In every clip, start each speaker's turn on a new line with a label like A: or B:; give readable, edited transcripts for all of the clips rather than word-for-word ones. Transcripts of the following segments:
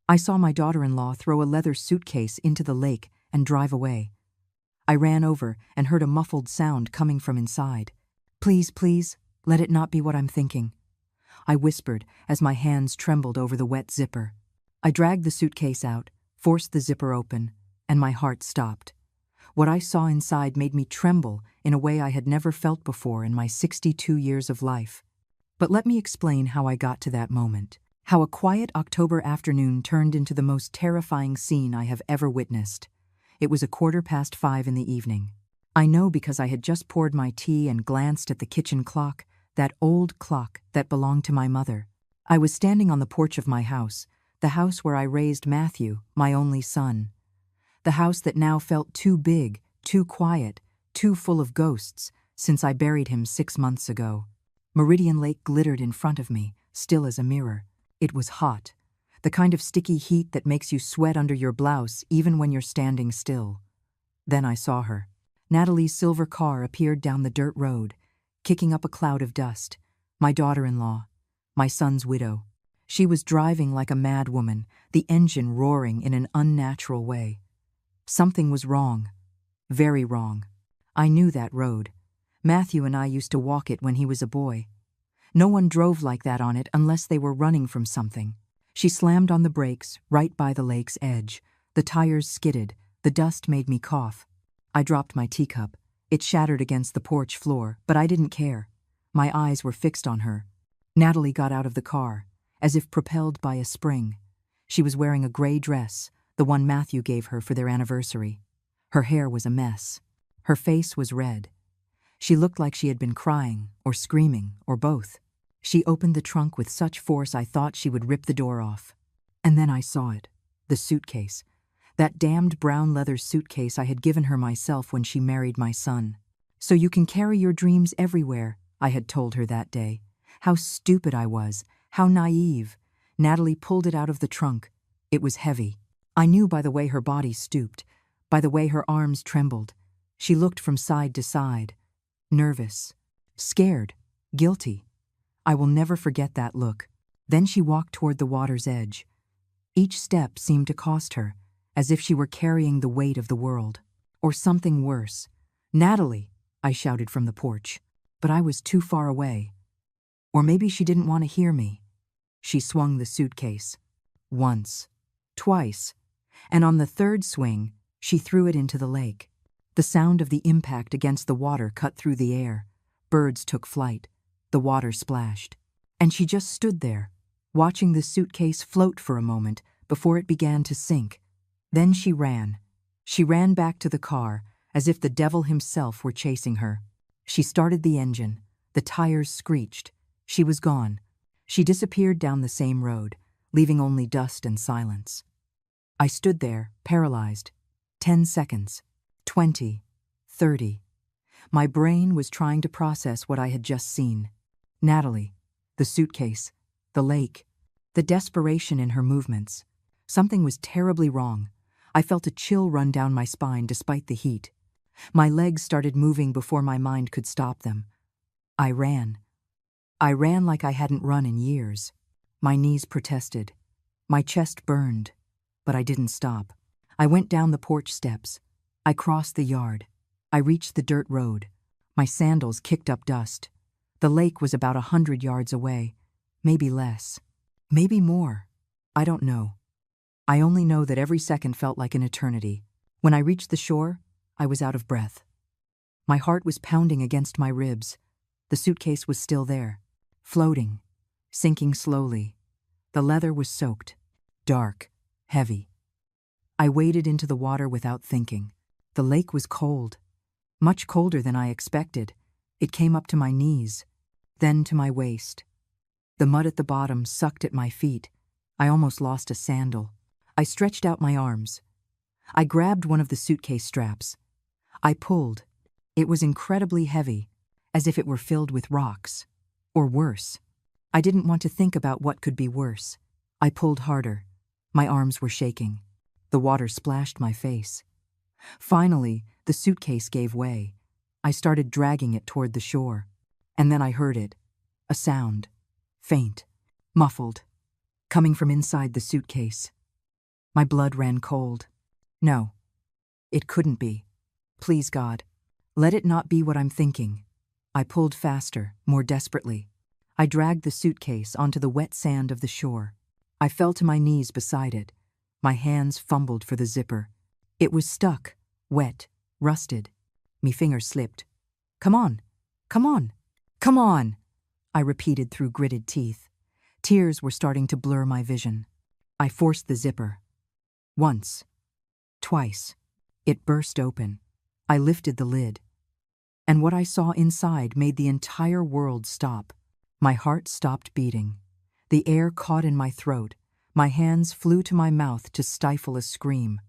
A: I saw my daughter-in-law throw a leather suitcase into the lake and drive away. I ran over and heard a muffled sound coming from inside. "Please, please, let it not be what I'm thinking," I whispered as my hands trembled over the wet zipper. I dragged the suitcase out, forced the zipper open, and my heart stopped. What I saw inside made me tremble in a way I had never felt before in my 62 years of life. But let me explain how I got to that moment. How a quiet October afternoon turned into the most terrifying scene I have ever witnessed. It was 5:15 in the evening. I know because I had just poured my tea and glanced at the kitchen clock, that old clock that belonged to my mother. I was standing on the porch of my house, the house where I raised Matthew, my only son. The house that now felt too big, too quiet, too full of ghosts since I buried him 6 months ago. Meridian Lake glittered in front of me, still as a mirror. It was hot, the kind of sticky heat that makes you sweat under your blouse even when you're standing still. Then I saw her. Natalie's silver car appeared down the dirt road, kicking up a cloud of dust. My daughter-in-law, my son's widow. She was driving like a mad woman, the engine roaring in an unnatural way. Something was wrong, very wrong. I knew that road. Matthew and I used to walk it when he was a boy. No one drove like that on it unless they were running from something. She slammed on the brakes right by the lake's edge. The tires skidded. The dust made me cough. I dropped my teacup. It shattered against the porch floor, but I didn't care. My eyes were fixed on her. Natalie got out of the car, as if propelled by a spring. She was wearing a gray dress, the one Matthew gave her for their anniversary. Her hair was a mess. Her face was red. She looked like she had been crying, or screaming, or both. She opened the trunk with such force I thought she would rip the door off. And then I saw it, the suitcase. That damned brown leather suitcase I had given her myself when she married my son. "So you can carry your dreams everywhere," I had told her that day. How stupid I was, how naive. Natalie pulled it out of the trunk. It was heavy. I knew by the way her body stooped, by the way her arms trembled. She looked from side to side. Nervous, scared, guilty. I will never forget that look. Then she walked toward the water's edge. Each step seemed to cost her, as if she were carrying the weight of the world. Or something worse. "Natalie!" I shouted from the porch. But I was too far away. Or maybe she didn't want to hear me. She swung the suitcase. Once. Twice. And on the third swing, she threw it into the lake. The sound of the impact against the water cut through the air. Birds took flight. The water splashed. And she just stood there, watching the suitcase float for a moment before it began to sink. Then she ran. She ran back to the car, as if the devil himself were chasing her. She started the engine. The tires screeched. She was gone. She disappeared down the same road, leaving only dust and silence. I stood there, paralyzed. 10 seconds. 20. 30. My brain was trying to process what I had just seen. Natalie, the suitcase, the lake, the desperation in her movements. Something was terribly wrong. I felt a chill run down my spine despite the heat. My legs started moving before my mind could stop them. I ran. I ran like I hadn't run in years. My knees protested. My chest burned. But I didn't stop. I went down the porch steps. I crossed the yard. I reached the dirt road. My sandals kicked up dust. The lake was about 100 yards away. Maybe less. Maybe more. I don't know. I only know that every second felt like an eternity. When I reached the shore, I was out of breath. My heart was pounding against my ribs. The suitcase was still there, floating, sinking slowly. The leather was soaked, dark, heavy. I waded into the water without thinking. The lake was cold, much colder than I expected. It came up to my knees, then to my waist. The mud at the bottom sucked at my feet. I almost lost a sandal. I stretched out my arms. I grabbed one of the suitcase straps. I pulled. It was incredibly heavy, as if it were filled with rocks. Or worse. I didn't want to think about what could be worse. I pulled harder. My arms were shaking. The water splashed my face. Finally, the suitcase gave way. I started dragging it toward the shore. And then I heard it. A sound. Faint. Muffled. Coming from inside the suitcase. My blood ran cold. No, it couldn't be. Please, God, let it not be what I'm thinking. I pulled faster, more desperately. I dragged the suitcase onto the wet sand of the shore. I fell to my knees beside it. My hands fumbled for the zipper. It was stuck, wet, rusted. Me fingers slipped. Come on, come on, come on, I repeated through gritted teeth. Tears were starting to blur my vision. I forced the zipper. Once. Twice. It burst open. I lifted the lid. And what I saw inside made the entire world stop. My heart stopped beating. The air caught in my throat. My hands flew to my mouth to stifle a scream.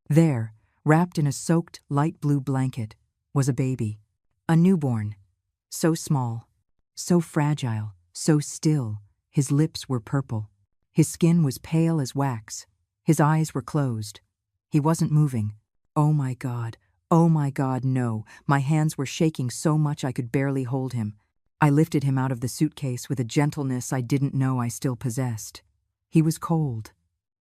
A: There, wrapped in a soaked, light blue blanket, was a baby. A newborn. So small, so fragile, so still. His lips were purple. His skin was pale as wax. His eyes were closed. He wasn't moving. Oh my God, no. My hands were shaking so much I could barely hold him. I lifted him out of the suitcase with a gentleness I didn't know I still possessed. He was cold.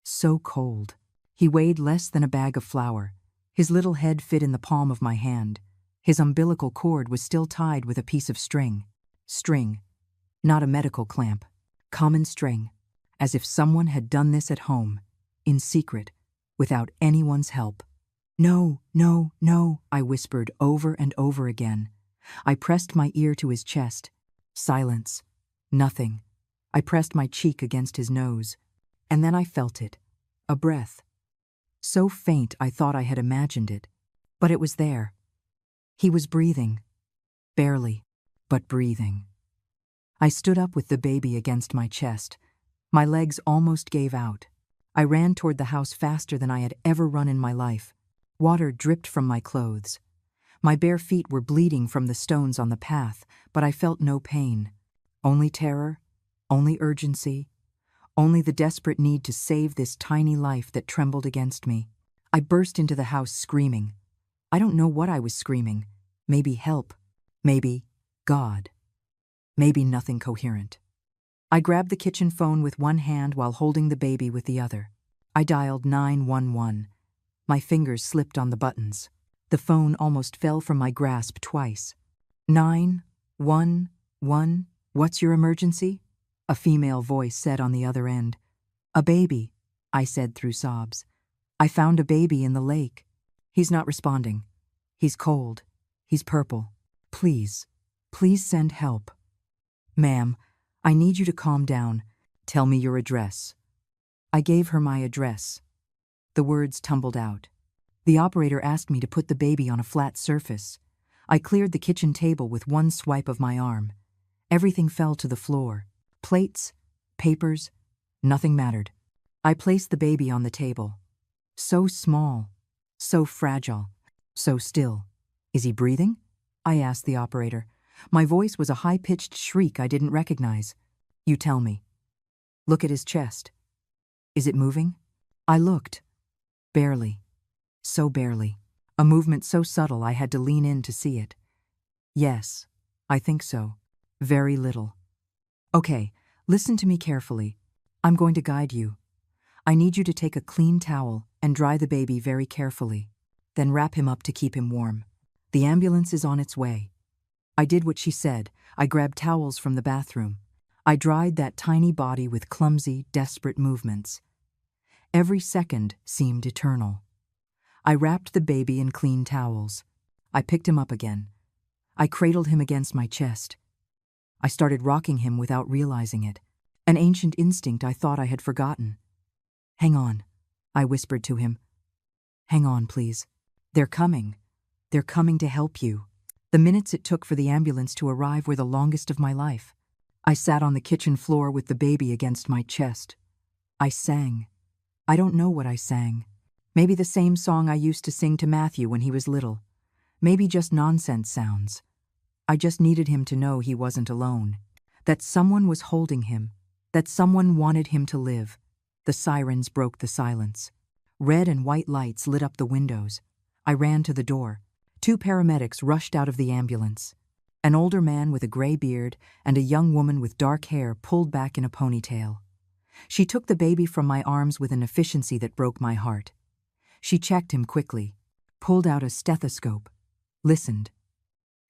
A: So cold. He weighed less than a bag of flour. His little head fit in the palm of my hand. His umbilical cord was still tied with a piece of string. String. Not a medical clamp. Common string. As if someone had done this at home, in secret, without anyone's help. No, no, no, I whispered over and over again. I pressed my ear to his chest. Silence. Nothing. I pressed my cheek against his nose. And then I felt it. A breath. So faint I thought I had imagined it. But it was there. He was breathing. Barely, but breathing. I stood up with the baby against my chest. My legs almost gave out. I ran toward the house faster than I had ever run in my life. Water dripped from my clothes. My bare feet were bleeding from the stones on the path, but I felt no pain. Only terror, only urgency, only the desperate need to save this tiny life that trembled against me. I burst into the house screaming. I don't know what I was screaming. Maybe help. Maybe God. Maybe nothing coherent. I grabbed the kitchen phone with one hand while holding the baby with the other. I dialed 911. My fingers slipped on the buttons. The phone almost fell from my grasp twice. 911, what's your emergency? A female voice said on the other end. A baby, I said through sobs. I found a baby in the lake. He's not responding. He's cold. He's purple. Please, please send help. Ma'am, I need you to calm down. Tell me your address. I gave her my address. The words tumbled out. The operator asked me to put the baby on a flat surface. I cleared the kitchen table with one swipe of my arm. Everything fell to the floor. Plates, papers, nothing mattered. I placed the baby on the table. So small, so fragile, so still. Is he breathing? I asked the operator. My voice was a high-pitched shriek I didn't recognize. You tell me. Look at his chest. Is it moving? I looked. Barely. So barely. A movement so subtle I had to lean in to see it. Yes, I think so. Very little. Okay, listen to me carefully. I'm going to guide you. I need you to take a clean towel and dry the baby very carefully. Then wrap him up to keep him warm. The ambulance is on its way. I did what she said. I grabbed towels from the bathroom. I dried that tiny body with clumsy, desperate movements. Every second seemed eternal. I wrapped the baby in clean towels. I picked him up again. I cradled him against my chest. I started rocking him without realizing it, an ancient instinct I thought I had forgotten. Hang on, I whispered to him. Hang on, please. They're coming. They're coming to help you. The minutes it took for the ambulance to arrive were the longest of my life. I sat on the kitchen floor with the baby against my chest. I sang. I don't know what I sang. Maybe the same song I used to sing to Matthew when he was little. Maybe just nonsense sounds. I just needed him to know he wasn't alone. That someone was holding him. That someone wanted him to live. The sirens broke the silence. Red and white lights lit up the windows. I ran to the door. 2 paramedics rushed out of the ambulance. An older man with a gray beard and a young woman with dark hair pulled back in a ponytail. She took the baby from my arms with an efficiency that broke my heart. She checked him quickly, pulled out a stethoscope, listened.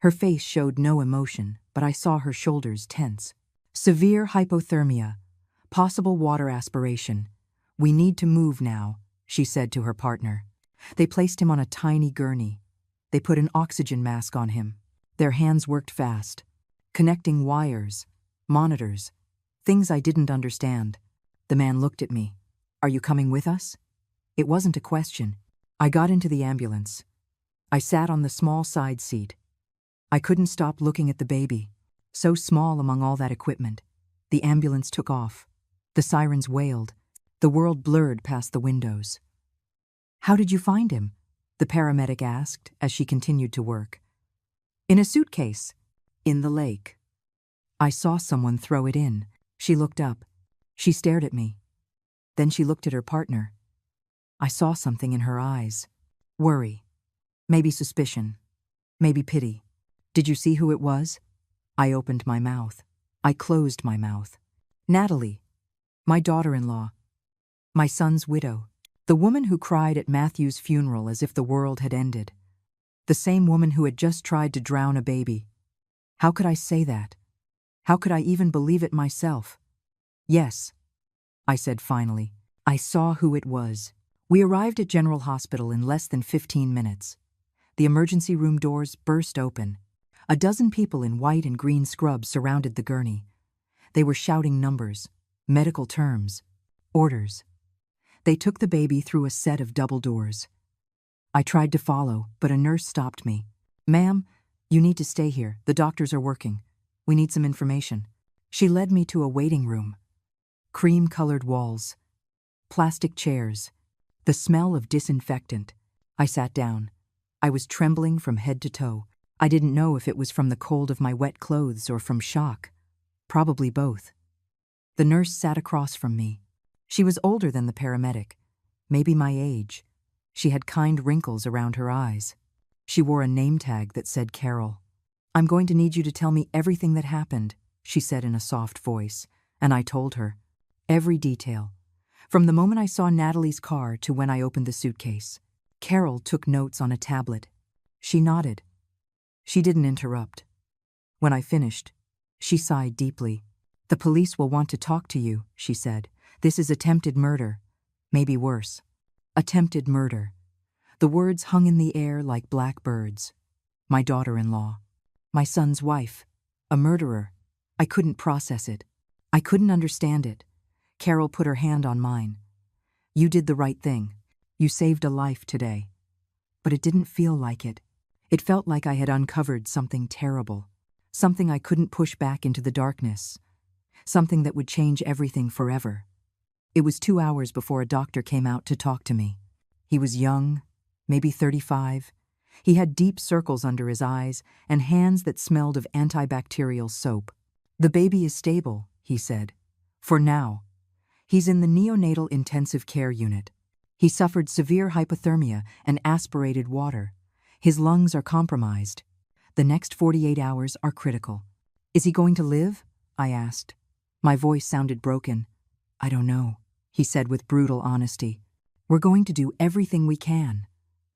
A: Her face showed no emotion, but I saw her shoulders tense. Severe hypothermia, possible water aspiration. We need to move now, she said to her partner. They placed him on a tiny gurney. They put an oxygen mask on him. Their hands worked fast, connecting wires, monitors, things I didn't understand. The man looked at me. Are you coming with us? It wasn't a question. I got into the ambulance. I sat on the small side seat. I couldn't stop looking at the baby, so small among all that equipment. The ambulance took off. The sirens wailed. The world blurred past the windows. How did you find him? The paramedic asked as she continued to work. In a suitcase. In the lake. I saw someone throw it in. She looked up. She stared at me. Then she looked at her partner. I saw something in her eyes. Worry. Maybe suspicion. Maybe pity. Did you see who it was? I opened my mouth. I closed my mouth. Natalie. My daughter-in-law. My son's widow. The woman who cried at Matthew's funeral as if the world had ended. The same woman who had just tried to drown a baby. How could I say that? How could I even believe it myself? Yes, I said finally. I saw who it was. We arrived at General Hospital in less than 15 minutes. The emergency room doors burst open. A dozen people in white and green scrubs surrounded the gurney. They were shouting numbers, medical terms, orders. They took the baby through a set of double doors. I tried to follow, but a nurse stopped me. Ma'am, you need to stay here. The doctors are working. We need some information. She led me to a waiting room. Cream-colored walls. Plastic chairs. The smell of disinfectant. I sat down. I was trembling from head to toe. I didn't know if it was from the cold of my wet clothes or from shock. Probably both. The nurse sat across from me. She was older than the paramedic, maybe my age. She had kind wrinkles around her eyes. She wore a name tag that said Carol. I'm going to need you to tell me everything that happened, she said in a soft voice, and I told her. Every detail. From the moment I saw Natalie's car to when I opened the suitcase. Carol took notes on a tablet. She nodded. She didn't interrupt. When I finished, she sighed deeply. The police will want to talk to you, she said. This is attempted murder. Maybe worse. Attempted murder. The words hung in the air like black birds. My daughter-in-law. My son's wife. A murderer. I couldn't process it. I couldn't understand it. Carol put her hand on mine. You did the right thing. You saved a life today. But it didn't feel like it. It felt like I had uncovered something terrible. Something I couldn't push back into the darkness. Something that would change everything forever. It was 2 hours before a doctor came out to talk to me. He was young, maybe 35. He had deep circles under his eyes and hands that smelled of antibacterial soap. The baby is stable, he said. For now. He's in the neonatal intensive care unit. He suffered severe hypothermia and aspirated water. His lungs are compromised. The next 48 hours are critical. Is he going to live? I asked. My voice sounded broken. I don't know, he said with brutal honesty. We're going to do everything we can.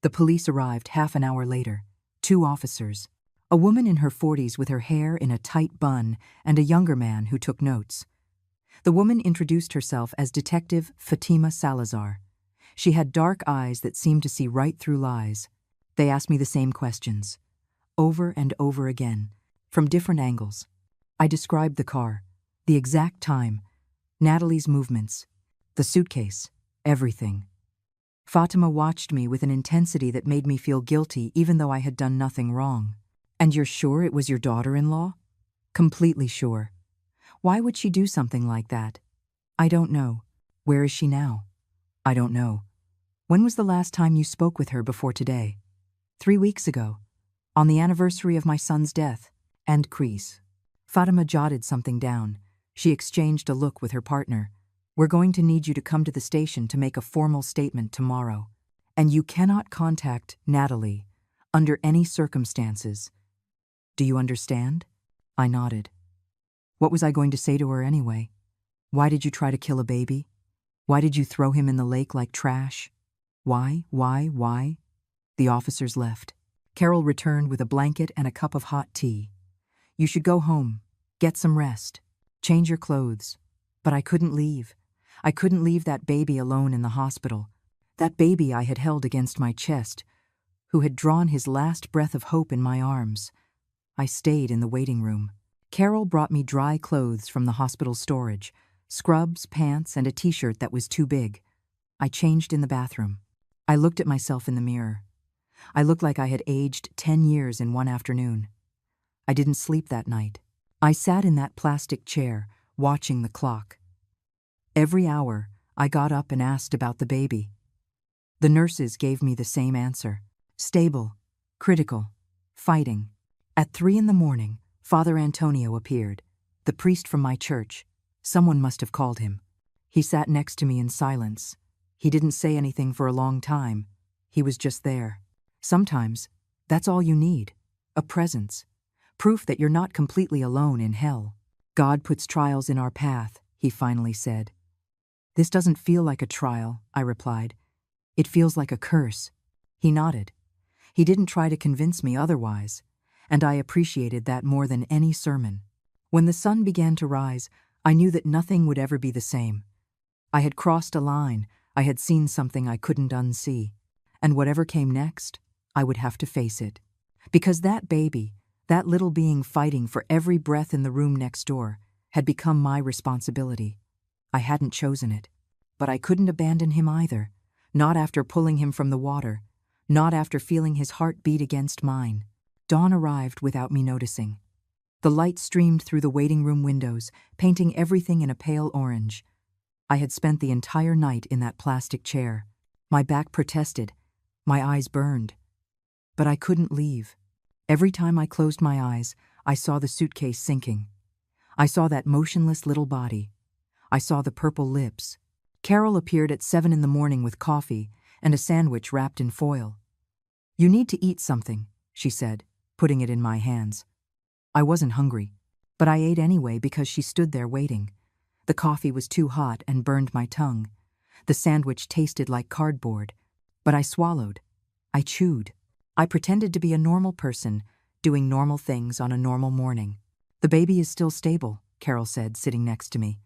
A: The police arrived half an hour later. 2 officers. A woman in her 40s with her hair in a tight bun and a younger man who took notes. The woman introduced herself as Detective Fatima Salazar. She had dark eyes that seemed to see right through lies. They asked me the same questions. Over and over again, from different angles. I described the car, the exact time, Natalie's movements, the suitcase, everything. Fatima watched me with an intensity that made me feel guilty even though I had done nothing wrong. And you're sure it was your daughter-in-law? Completely sure. Why would she do something like that? I don't know. Where is she now? I don't know. When was the last time you spoke with her before today? 3 weeks ago, on the anniversary of my son's death. And Crease. Fatima jotted something down. She exchanged a look with her partner. We're going to need you to come to the station to make a formal statement tomorrow. And you cannot contact Natalie under any circumstances. Do you understand? I nodded. What was I going to say to her anyway? Why did you try to kill a baby? Why did you throw him in the lake like trash? Why? The officers left. Carol returned with a blanket and a cup of hot tea. You should go home, get some rest, change your clothes. But I couldn't leave. I couldn't leave that baby alone in the hospital. That baby I had held against my chest, who had drawn his last breath of hope in my arms. I stayed in the waiting room. Carol brought me dry clothes from the hospital storage, scrubs, pants, and a t-shirt that was too big. I changed in the bathroom. I looked at myself in the mirror. I looked like I had aged 10 years in one afternoon. I didn't sleep that night. I sat in that plastic chair, watching the clock. Every hour, I got up and asked about the baby. The nurses gave me the same answer. Stable, critical, fighting. At 3 a.m, Father Antonio appeared, the priest from my church. Someone must have called him. He sat next to me in silence. He didn't say anything for a long time. He was just there. Sometimes, that's all you need. A presence. Proof that you're not completely alone in hell. God puts trials in our path, he finally said. This doesn't feel like a trial, I replied. It feels like a curse. He nodded. He didn't try to convince me otherwise, and I appreciated that more than any sermon. When the sun began to rise, I knew that nothing would ever be the same. I had crossed a line. I had seen something I couldn't unsee. And whatever came next, I would have to face it. Because that baby, that little being fighting for every breath in the room next door, had become my responsibility. I hadn't chosen it, but I couldn't abandon him either, not after pulling him from the water, not after feeling his heart beat against mine. Dawn arrived without me noticing. The light streamed through the waiting room windows, painting everything in a pale orange. I had spent the entire night in that plastic chair. My back protested, my eyes burned. But I couldn't leave. Every time I closed my eyes, I saw the suitcase sinking. I saw that motionless little body. I saw the purple lips. Carol appeared at 7 a.m. with coffee and a sandwich wrapped in foil. You need to eat something, she said, putting it in my hands. I wasn't hungry, but I ate anyway because she stood there waiting. The coffee was too hot and burned my tongue. The sandwich tasted like cardboard, but I swallowed. I chewed. I pretended to be a normal person, doing normal things on a normal morning. The baby is still stable, Carol said, sitting next to me.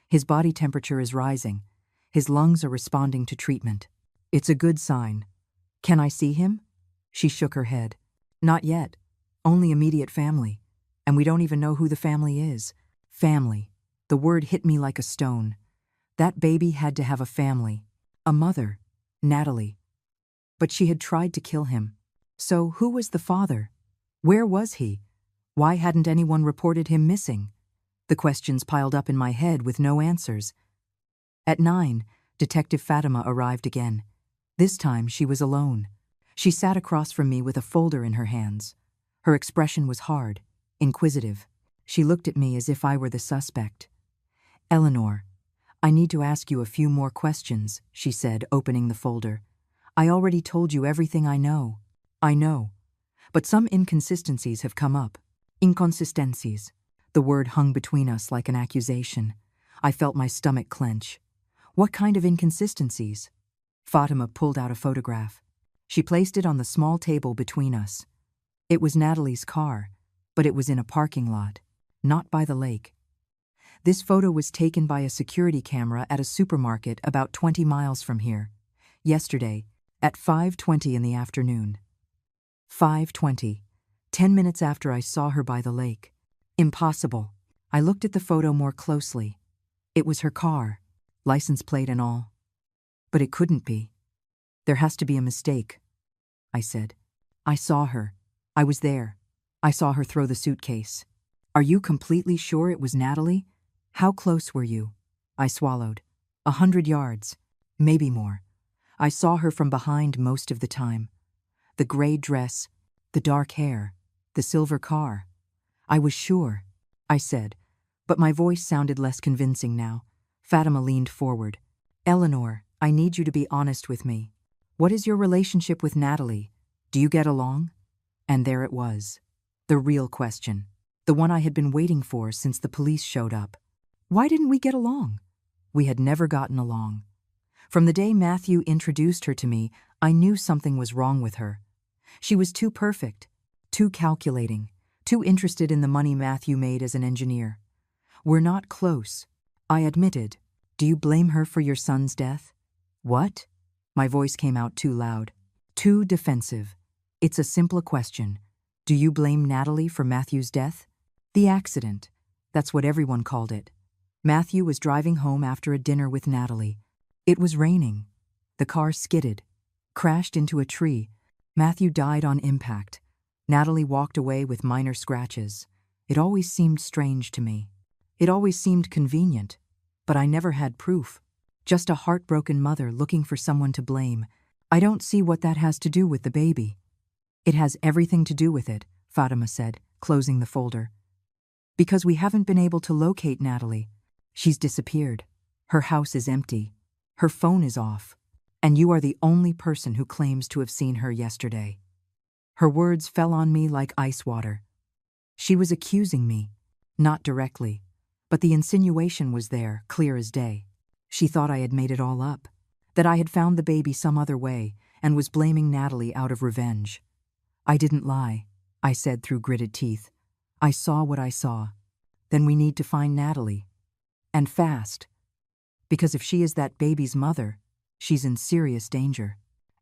A: His body temperature is rising. His lungs are responding to treatment. It's a good sign. Can I see him? She shook her head. Not yet. Only immediate family. And we don't even know who the family is. Family. The word hit me like a stone. That baby had to have a family. A mother. Natalie. But she had tried to kill him. So who was the father? Where was he? Why hadn't anyone reported him missing? The questions piled up in my head with no answers. At 9, Detective Fatima arrived again. This time she was alone. She sat across from me with a folder in her hands. Her expression was hard, inquisitive. She looked at me as if I were the suspect. Eleanor, I need to ask you a few more questions, she said, opening the folder. I already told you everything I know. I know. But some inconsistencies have come up. Inconsistencies. The word hung between us like an accusation. I felt my stomach clench. What kind of inconsistencies? Fatima pulled out a photograph. She placed it on the small table between us. It was Natalie's car, but it was in a parking lot, not by the lake. This photo was taken by a security camera at a supermarket about 20 miles from here, yesterday, at 5:20 in the afternoon. 5:20, 10 minutes after I saw her by the lake. Impossible. I looked at the photo more closely. It was her car, license plate and all. But it couldn't be. There has to be a mistake, I said. I saw her. I was there. I saw her throw the suitcase. Are you completely sure it was Natalie? How close were you? I swallowed. 100 yards, maybe more. I saw her from behind most of the time. The gray dress, the dark hair, the silver car. I was sure, I said, but my voice sounded less convincing now. Fatima leaned forward. Eleanor, I need you to be honest with me. What is your relationship with Natalie? Do you get along? And there it was. The real question. The one I had been waiting for since the police showed up. Why didn't we get along? We had never gotten along. From the day Matthew introduced her to me, I knew something was wrong with her. She was too perfect, too calculating, too interested in the money Matthew made as an engineer. We're not close, I admitted. Do you blame her for your son's death? What? My voice came out too loud, too defensive. It's a simple question. Do you blame Natalie for Matthew's death? The accident. That's what everyone called it. Matthew was driving home after a dinner with Natalie. It was raining. The car skidded, crashed into a tree. Matthew died on impact. Natalie walked away with minor scratches. It always seemed strange to me. It always seemed convenient, but I never had proof. Just a heartbroken mother looking for someone to blame. I don't see what that has to do with the baby. It has everything to do with it, Fatima said, closing the folder. Because we haven't been able to locate Natalie. She's disappeared. Her house is empty. Her phone is off. And you are the only person who claims to have seen her yesterday. Her words fell on me like ice water. She was accusing me, not directly, but the insinuation was there, clear as day. She thought I had made it all up, that I had found the baby some other way and was blaming Natalie out of revenge. I didn't lie, I said through gritted teeth. I saw what I saw. Then we need to find Natalie. And fast. Because if she is that baby's mother, she's in serious danger.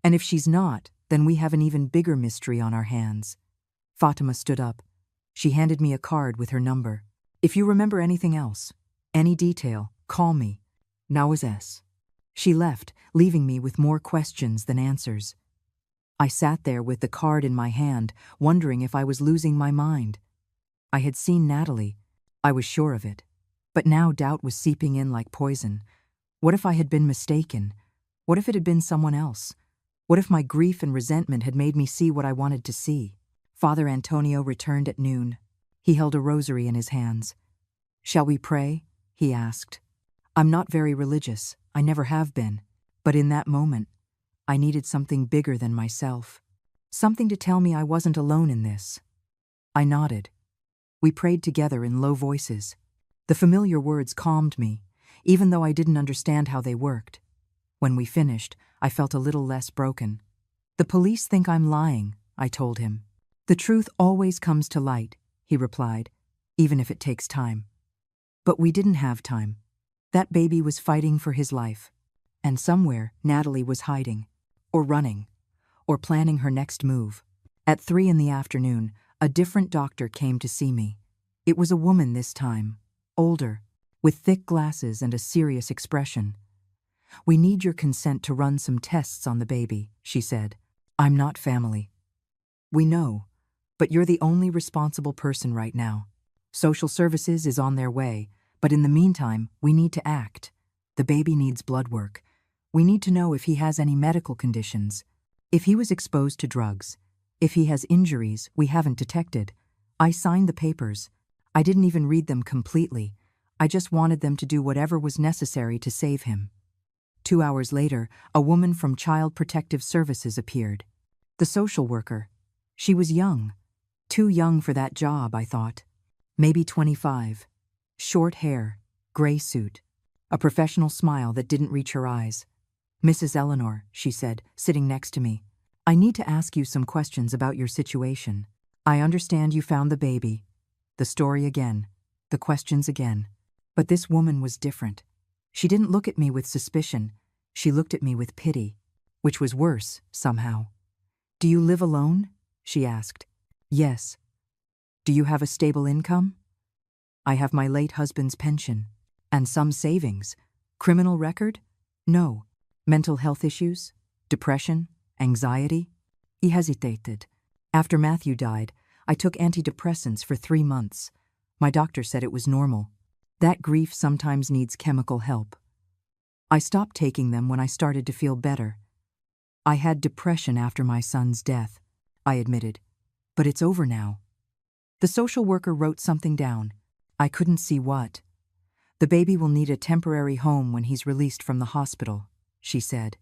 A: And if she's not, then we have an even bigger mystery on our hands. Fatima stood up. She handed me a card with her number. If you remember anything else, any detail, call me. Nawazes. She left, leaving me with more questions than answers. I sat there with the card in my hand, wondering if I was losing my mind. I had seen Natalie. I was sure of it. But now doubt was seeping in like poison. What if I had been mistaken? What if it had been someone else? What if my grief and resentment had made me see what I wanted to see? Father Antonio returned at noon. He held a rosary in his hands. Shall we pray? He asked. I'm not very religious. I never have been. But in that moment, I needed something bigger than myself. Something to tell me I wasn't alone in this. I nodded. We prayed together in low voices. The familiar words calmed me, even though I didn't understand how they worked. When we finished, I felt a little less broken. The police think I'm lying, I told him. The truth always comes to light, he replied, even if it takes time. But we didn't have time. That baby was fighting for his life. And somewhere, Natalie was hiding, or running, or planning her next move. At 3 p.m, a different doctor came to see me. It was a woman this time, older, with thick glasses and a serious expression. We need your consent to run some tests on the baby, she said. I'm not family. We know, but you're the only responsible person right now. Social services is on their way, but in the meantime, we need to act. The baby needs blood work. We need to know if he has any medical conditions, if he was exposed to drugs, if he has injuries we haven't detected. I signed the papers. I didn't even read them completely. I just wanted them to do whatever was necessary to save him. 2 hours later, a woman from Child Protective Services appeared. The social worker. She was young. Too young for that job, I thought. Maybe 25. Short hair, gray suit. A professional smile that didn't reach her eyes. Mrs. Eleanor, she said, sitting next to me. I need to ask you some questions about your situation. I understand you found the baby. The story again. The questions again. But this woman was different. She didn't look at me with suspicion. She looked at me with pity, which was worse, somehow. Do you live alone? She asked. Yes. Do you have a stable income? I have my late husband's pension. And some savings. Criminal record? No. Mental health issues? Depression? Anxiety? He hesitated. After Matthew died, I took antidepressants for 3 months. My doctor said it was normal. That grief sometimes needs chemical help. I stopped taking them when I started to feel better. I had depression after my son's death, I admitted. But it's over now. The social worker wrote something down. I couldn't see what. The baby will need a temporary home when he's released from the hospital, she said.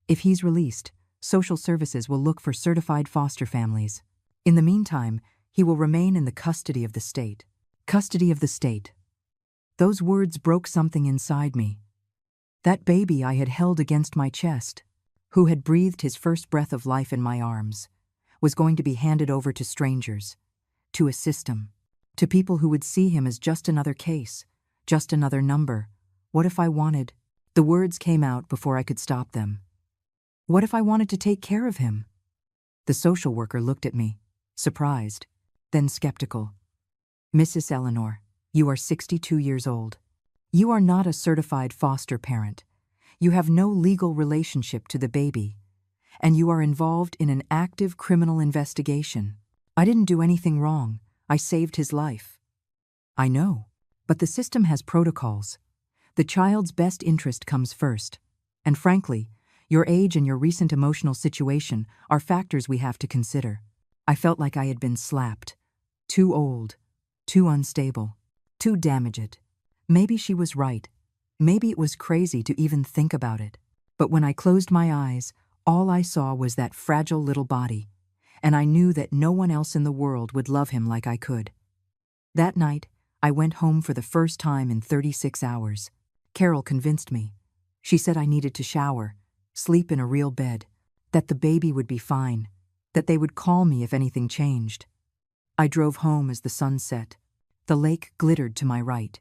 A: If he's released, social services will look for certified foster families. In the meantime, he will remain in the custody of the state. Custody of the state. Those words broke something inside me. That baby I had held against my chest, who had breathed his first breath of life in my arms, was going to be handed over to strangers, to a system, to people who would see him as just another case, just another number. What if I wanted? The words came out before I could stop them. What if I wanted to take care of him? The social worker looked at me, surprised, then skeptical. Mrs. Eleanor, you are 62 years old. You are not a certified foster parent. You have no legal relationship to the baby, and you are involved in an active criminal investigation. I didn't do anything wrong. I saved his life. I know, but the system has protocols. The child's best interest comes first, and frankly, your age and your recent emotional situation are factors we have to consider. I felt like I had been slapped. Too old, too unstable, too damaged. Maybe she was right. Maybe it was crazy to even think about it. But when I closed my eyes, all I saw was that fragile little body, and I knew that no one else in the world would love him like I could. That night, I went home for the first time in 36 hours. Carol convinced me. She said I needed to shower, sleep in a real bed, that the baby would be fine, that they would call me if anything changed. I drove home as the sun set. The lake glittered to my right.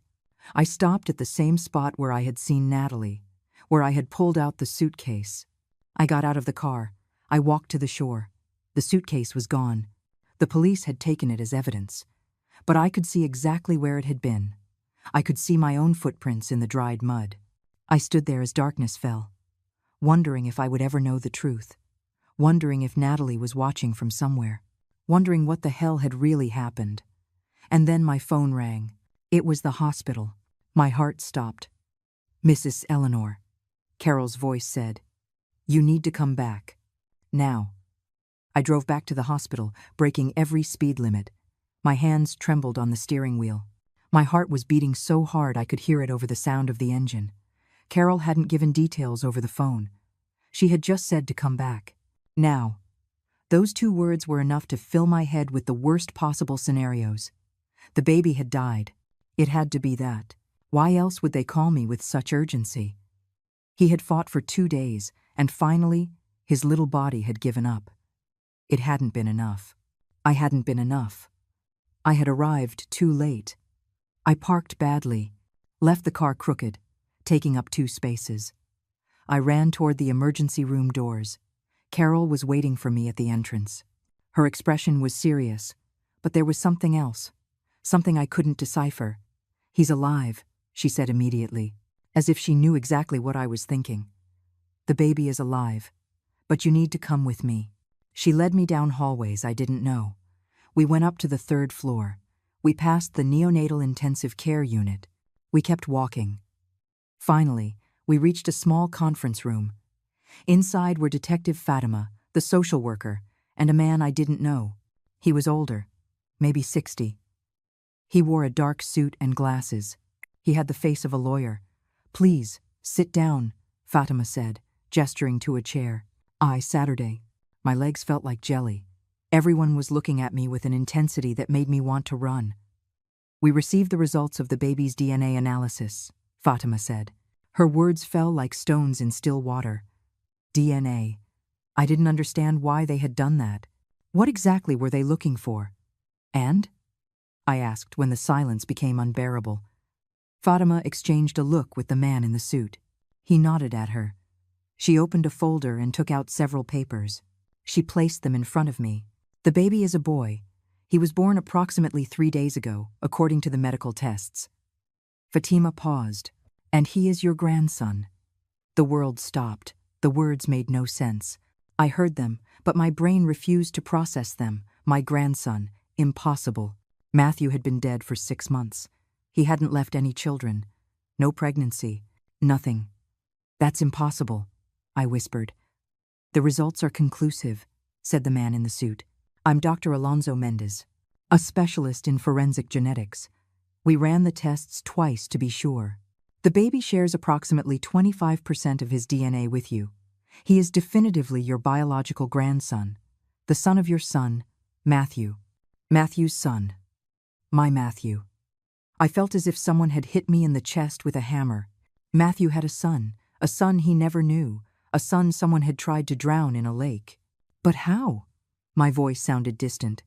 A: I stopped at the same spot where I had seen Natalie, where I had pulled out the suitcase. I got out of the car. I walked to the shore. The suitcase was gone. The police had taken it as evidence. But I could see exactly where it had been. I could see my own footprints in the dried mud. I stood there as darkness fell, wondering if I would ever know the truth, wondering if Natalie was watching from somewhere, wondering what the hell had really happened. And then my phone rang. It was the hospital. My heart stopped. Mrs. Eleanor, Carol's voice said, "You need to come back. Now." I drove back to the hospital, breaking every speed limit. My hands trembled on the steering wheel. My heart was beating so hard I could hear it over the sound of the engine. Carol hadn't given details over the phone. She had just said to come back. Now. Those two words were enough to fill my head with the worst possible scenarios. The baby had died. It had to be that. Why else would they call me with such urgency? He had fought for 2 days, and finally, his little body had given up. It hadn't been enough. I hadn't been enough. I had arrived too late. I parked badly, left the car crooked, taking up 2 spaces. I ran toward the emergency room doors. Carol was waiting for me at the entrance. Her expression was serious, but there was something else, something I couldn't decipher. "He's alive," she said immediately, as if she knew exactly what I was thinking. "The baby is alive, but you need to come with me." She led me down hallways I didn't know. We went up to the 3rd floor. We passed the neonatal intensive care unit. We kept walking. Finally, we reached a small conference room. Inside were Detective Fatima, the social worker, and a man I didn't know. He was older, maybe 60. He wore a dark suit and glasses. He had the face of a lawyer. "Please, sit down," Fatima said, gesturing to a chair. Saturday. My legs felt like jelly. Everyone was looking at me with an intensity that made me want to run. "We received the results of the baby's DNA analysis," Fatima said. Her words fell like stones in still water. DNA. I didn't understand why they had done that. What exactly were they looking for? "And?" I asked when the silence became unbearable. Fatima exchanged a look with the man in the suit. He nodded at her. She opened a folder and took out several papers. She placed them in front of me. "The baby is a boy. He was born approximately 3 days ago, according to the medical tests." Fatima paused. "And he is your grandson." The world stopped. The words made no sense. I heard them, but my brain refused to process them. My grandson. Impossible. Matthew had been dead for 6 months. He hadn't left any children. No pregnancy. Nothing. "That's impossible," I whispered. "The results are conclusive," said the man in the suit. "I'm Dr. Alonso Mendez, a specialist in forensic genetics. We ran the tests twice to be sure. The baby shares approximately 25% of his DNA with you. He is definitively your biological grandson, the son of your son, Matthew. Matthew's son. My Matthew." I felt as if someone had hit me in the chest with a hammer. Matthew had a son he never knew, a son someone had tried to drown in a lake. But how? My voice sounded distant.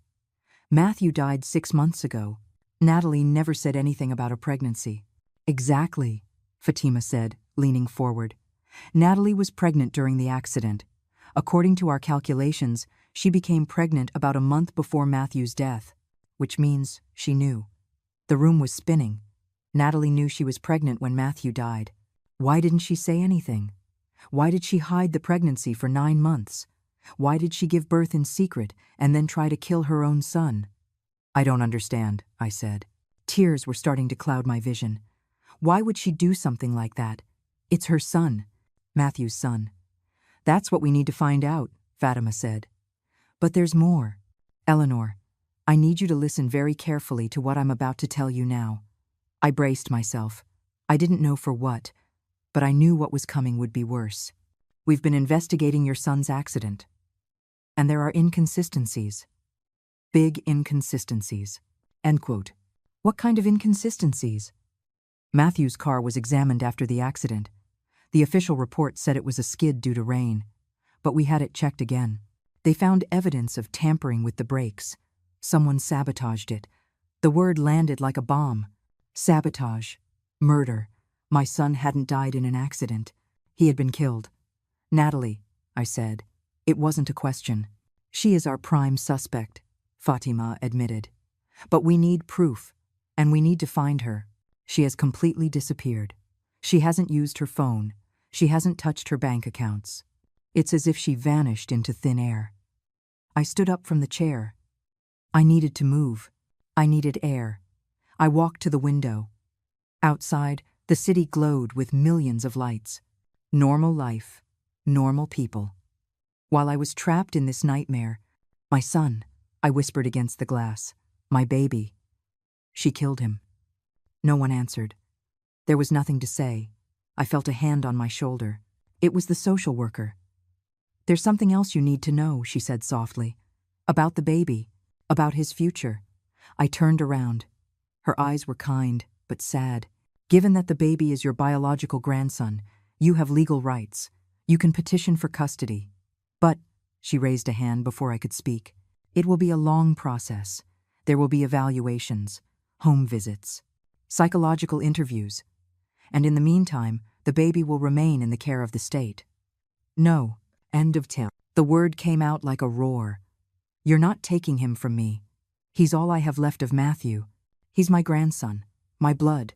A: Matthew died 6 months ago. Natalie never said anything about a pregnancy. Exactly, Fatima said, leaning forward. Natalie was pregnant during the accident. According to our calculations, she became pregnant about a month before Matthew's death, which means she knew. The room was spinning. Natalie knew she was pregnant when Matthew died. Why didn't she say anything? Why did she hide the pregnancy for 9 months? Why did she give birth in secret and then try to kill her own son? I don't understand, I said. Tears were starting to cloud my vision. Why would she do something like that? It's her son, Matthew's son. That's what we need to find out, Fatima said. But there's more. Eleanor, I need you to listen very carefully to what I'm about to tell you now. I braced myself. I didn't know for what, but I knew what was coming would be worse. We've been investigating your son's accident. And there are inconsistencies. Big inconsistencies. End quote. What kind of inconsistencies? Matthew's car was examined after the accident. The official report said it was a skid due to rain, but we had it checked again. They found evidence of tampering with the brakes. Someone sabotaged it. The word landed like a bomb. Sabotage. Murder. My son hadn't died in an accident. He had been killed. Natalie, I said. It wasn't a question. She is our prime suspect, Fatima admitted. But we need proof, and we need to find her. She has completely disappeared. She hasn't used her phone. She hasn't touched her bank accounts. It's as if she vanished into thin air. I stood up from the chair. I needed to move. I needed air. I walked to the window. Outside, the city glowed with millions of lights. Normal life, normal people. While I was trapped in this nightmare, my son, I whispered against the glass, my baby. She killed him. No one answered. There was nothing to say. I felt a hand on my shoulder. It was the social worker. There's something else you need to know, she said softly. About the baby, about his future. I turned around. Her eyes were kind, but sad. Given that the baby is your biological grandson, you have legal rights. You can petition for custody. But, she raised a hand before I could speak, it will be a long process. There will be evaluations, home visits, psychological interviews. And in the meantime, the baby will remain in the care of the state. No. End of tale. The word came out like a roar. You're not taking him from me. He's all I have left of Matthew. He's my grandson, my blood.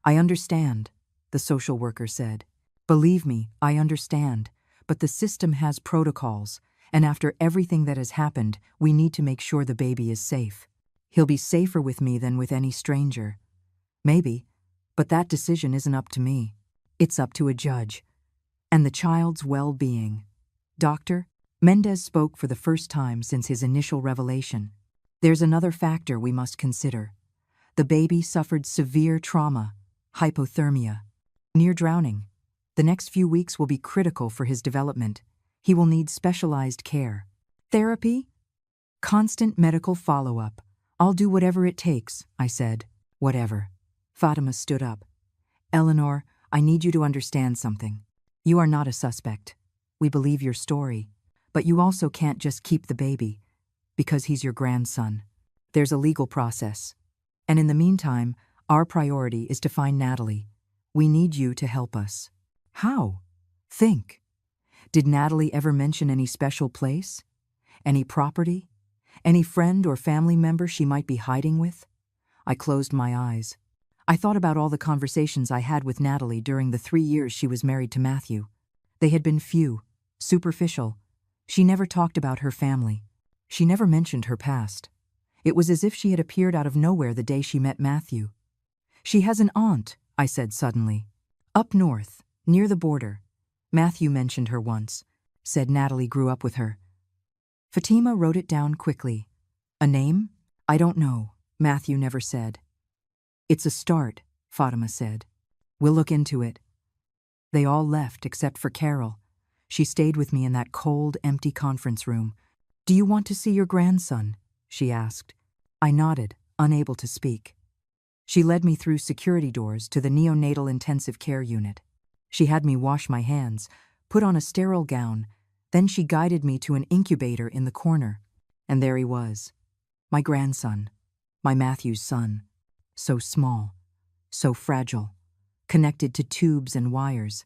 A: I understand, the social worker said. Believe me, I understand. But the system has protocols, and after everything that has happened, we need to make sure the baby is safe. He'll be safer with me than with any stranger. Maybe, but that decision isn't up to me. It's up to a judge. And the child's well-being. Doctor, Mendez spoke for the first time since his initial revelation. There's another factor we must consider. The baby suffered severe trauma, hypothermia, near drowning. The next few weeks will be critical for his development. He will need specialized care. Therapy? Constant medical follow-up. I'll do whatever it takes, I said. Whatever. Fatima stood up. Eleanor, I need you to understand something. You are not a suspect. We believe your story. But you also can't just keep the baby, because he's your grandson. There's a legal process. And in the meantime, our priority is to find Natalie. We need you to help us. How? Think. Did Natalie ever mention any special place? Any property? Any friend or family member she might be hiding with? I closed my eyes. I thought about all the conversations I had with Natalie during the 3 years she was married to Matthew. They had been few, superficial. She never talked about her family. She never mentioned her past. It was as if she had appeared out of nowhere the day she met Matthew. She has an aunt, I said suddenly. Up north, near the border. Matthew mentioned her once, said Natalie grew up with her. Fatima wrote it down quickly. A name? I don't know, Matthew never said. It's a start, Fatima said. We'll look into it. They all left except for Carol. She stayed with me in that cold, empty conference room. Do you want to see your grandson? She asked. I nodded, unable to speak. She led me through security doors to the neonatal intensive care unit. She had me wash my hands, put on a sterile gown, then she guided me to an incubator in the corner. And there he was, my grandson, my Matthew's son, so small, so fragile, connected to tubes and wires,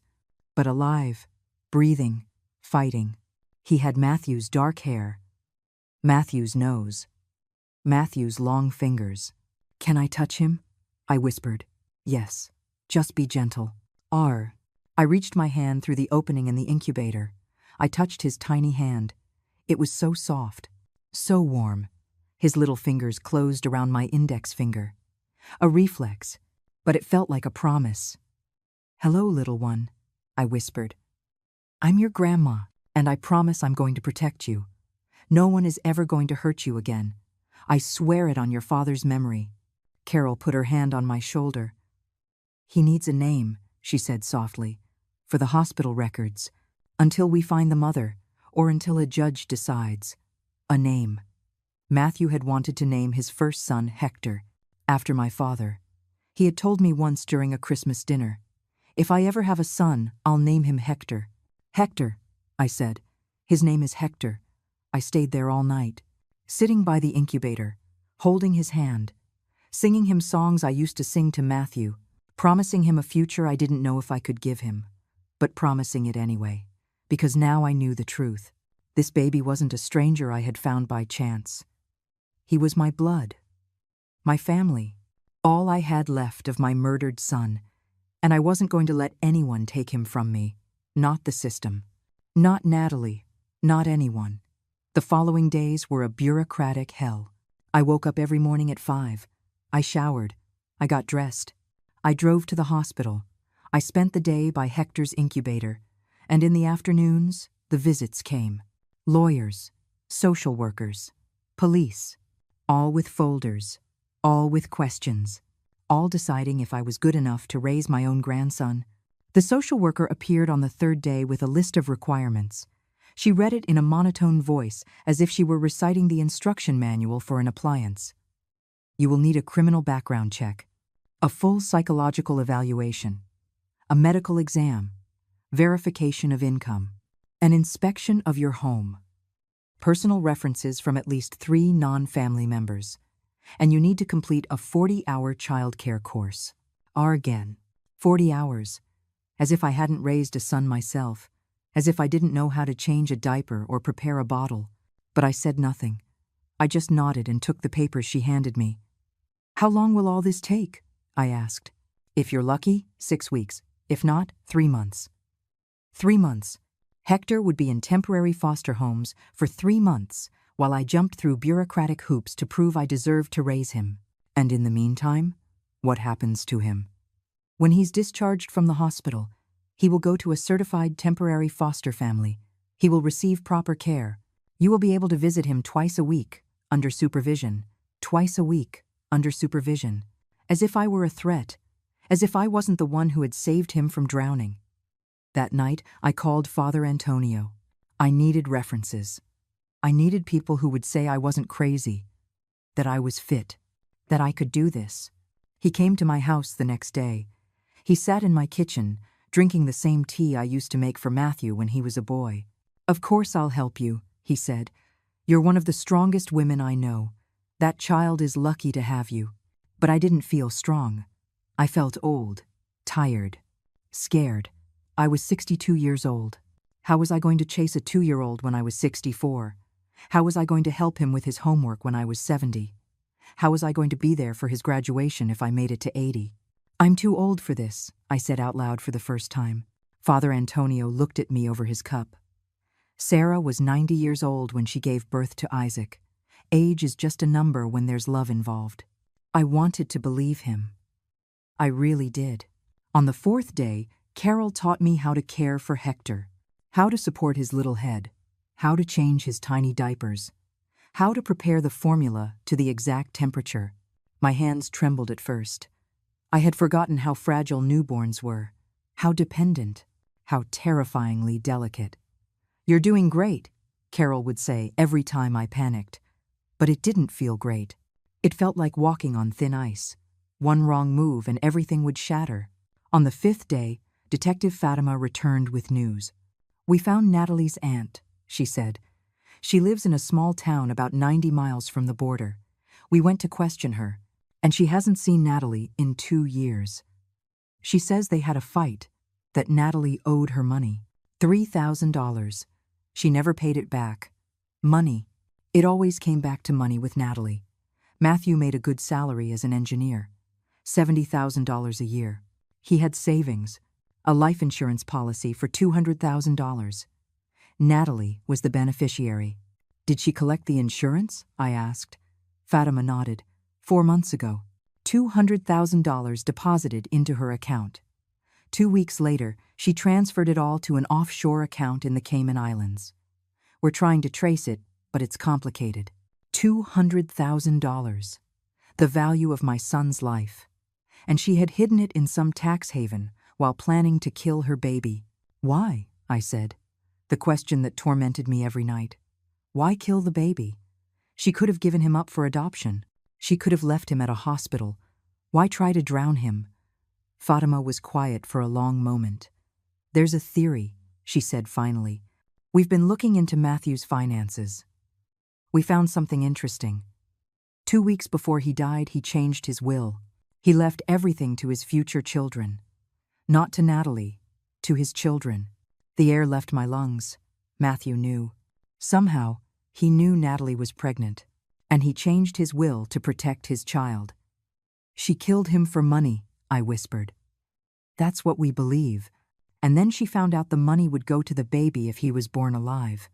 A: but alive, breathing, fighting. He had Matthew's dark hair, Matthew's nose, Matthew's long fingers. "Can I touch him?" I whispered. "Yes, just be gentle." I reached my hand through the opening in the incubator. I touched his tiny hand. It was so soft, so warm. His little fingers closed around my index finger. A reflex, but it felt like a promise. "Hello, little one," I whispered. "I'm your grandma, and I promise I'm going to protect you. No one is ever going to hurt you again. I swear it on your father's memory." Carol put her hand on my shoulder. "He needs a name," she said softly, "for the hospital records, until we find the mother, or until a judge decides. A name." Matthew had wanted to name his first son Hector, after my father. He had told me once during a Christmas dinner, "If I ever have a son, I'll name him Hector." "Hector," I said. "His name is Hector." I stayed there all night, sitting by the incubator, holding his hand, singing him songs I used to sing to Matthew, promising him a future I didn't know if I could give him, but promising it anyway, because now I knew the truth. This baby wasn't a stranger I had found by chance. He was my blood, my family, all I had left of my murdered son, and I wasn't going to let anyone take him from me, not the system, not Natalie, not anyone. The following days were a bureaucratic hell. I woke up every morning at 5. I showered. I got dressed. I drove to the hospital. I spent the day by Hector's incubator, and in the afternoons, the visits came. Lawyers, social workers, police, all with folders, all with questions, all deciding if I was good enough to raise my own grandson. The social worker appeared on the third day with a list of requirements. She read it in a monotone voice, as if she were reciting the instruction manual for an appliance. "You will need a criminal background check, a full psychological evaluation, a medical exam, verification of income, an inspection of your home, personal references from at least 3 non-family members, and you need to complete a 40-hour childcare course." Again, 40 hours, as if I hadn't raised a son myself, as if I didn't know how to change a diaper or prepare a bottle. But I said nothing. I just nodded and took the papers she handed me. "How long will all this take?" I asked. "If you're lucky, 6 weeks. If not, 3 months." 3 months. Hector would be in temporary foster homes for 3 months while I jumped through bureaucratic hoops to prove I deserved to raise him. And in the meantime, what happens to him? When he's discharged from the hospital, he will go to a certified temporary foster family. He will receive proper care. You will be able to visit him twice a week, under supervision. Twice a week, under supervision. As if I were a threat. As if I wasn't the one who had saved him from drowning. That night, I called Father Antonio. I needed references. I needed people who would say I wasn't crazy, that I was fit, that I could do this. He came to my house the next day. He sat in my kitchen, drinking the same tea I used to make for Matthew when he was a boy. "Of course I'll help you," he said. "You're one of the strongest women I know. That child is lucky to have you." But I didn't feel strong. I felt old, tired, scared. I was 62 years old. How was I going to chase a 2-year-old when I was 64? How was I going to help him with his homework when I was 70? How was I going to be there for his graduation if I made it to 80? "I'm too old for this," I said out loud for the first time. Father Antonio looked at me over his cup. Sarah was 90 years old when she gave birth to Isaac. Age is just a number when there's love involved. I wanted to believe him. I really did. On the 4th day, Carol taught me how to care for Hector, how to support his little head, how to change his tiny diapers, how to prepare the formula to the exact temperature. My hands trembled at first. I had forgotten how fragile newborns were, how dependent, how terrifyingly delicate. "You're doing great," Carol would say every time I panicked. But it didn't feel great. It felt like walking on thin ice. One wrong move and everything would shatter. On the 5th day, Detective Fatima returned with news. "We found Natalie's aunt," she said. "She lives in a small town about 90 miles from the border. We went to question her, and she hasn't seen Natalie in 2 years. She says they had a fight, that Natalie owed her money. $3,000. She never paid it back. Money. It always came back to money with Natalie. Matthew made a good salary as an engineer. $70,000 a year. He had savings, a life insurance policy for $200,000. Natalie was the beneficiary. "Did she collect the insurance?" I asked. Fatima nodded. 4 months ago. $200,000 deposited into her account. 2 weeks later, she transferred it all to an offshore account in the Cayman Islands. We're trying to trace it, but it's complicated. $200,000. The value of my son's life. And she had hidden it in some tax haven while planning to kill her baby. "Why?" I said. The question that tormented me every night. Why kill the baby? She could have given him up for adoption. She could have left him at a hospital. Why try to drown him? Fatima was quiet for a long moment. "There's a theory," she said finally. "We've been looking into Matthew's finances. We found something interesting. 2 weeks before he died, he changed his will. He left everything to his future children. Not to Natalie, to his children. The air left my lungs. Matthew knew. Somehow, he knew Natalie was pregnant, and he changed his will to protect his child. She killed him for money," I whispered. "That's what we believe. And then she found out the money would go to the baby if he was born alive.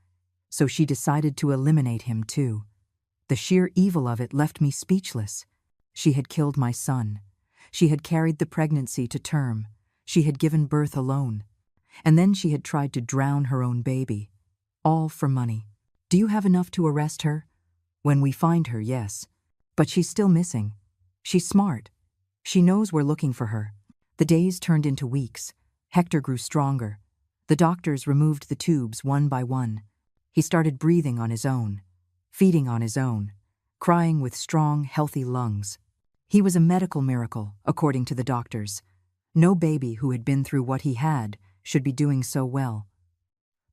A: So she decided to eliminate him too. The sheer evil of it left me speechless. She had killed my son. She had carried the pregnancy to term. She had given birth alone. And then she had tried to drown her own baby. All for money. Do you have enough to arrest her?" "When we find her, yes. But she's still missing. She's smart. She knows we're looking for her." The days turned into weeks. Hector grew stronger. The doctors removed the tubes one by one. He started breathing on his own, feeding on his own, crying with strong, healthy lungs. He was a medical miracle, according to the doctors. No baby who had been through what he had should be doing so well.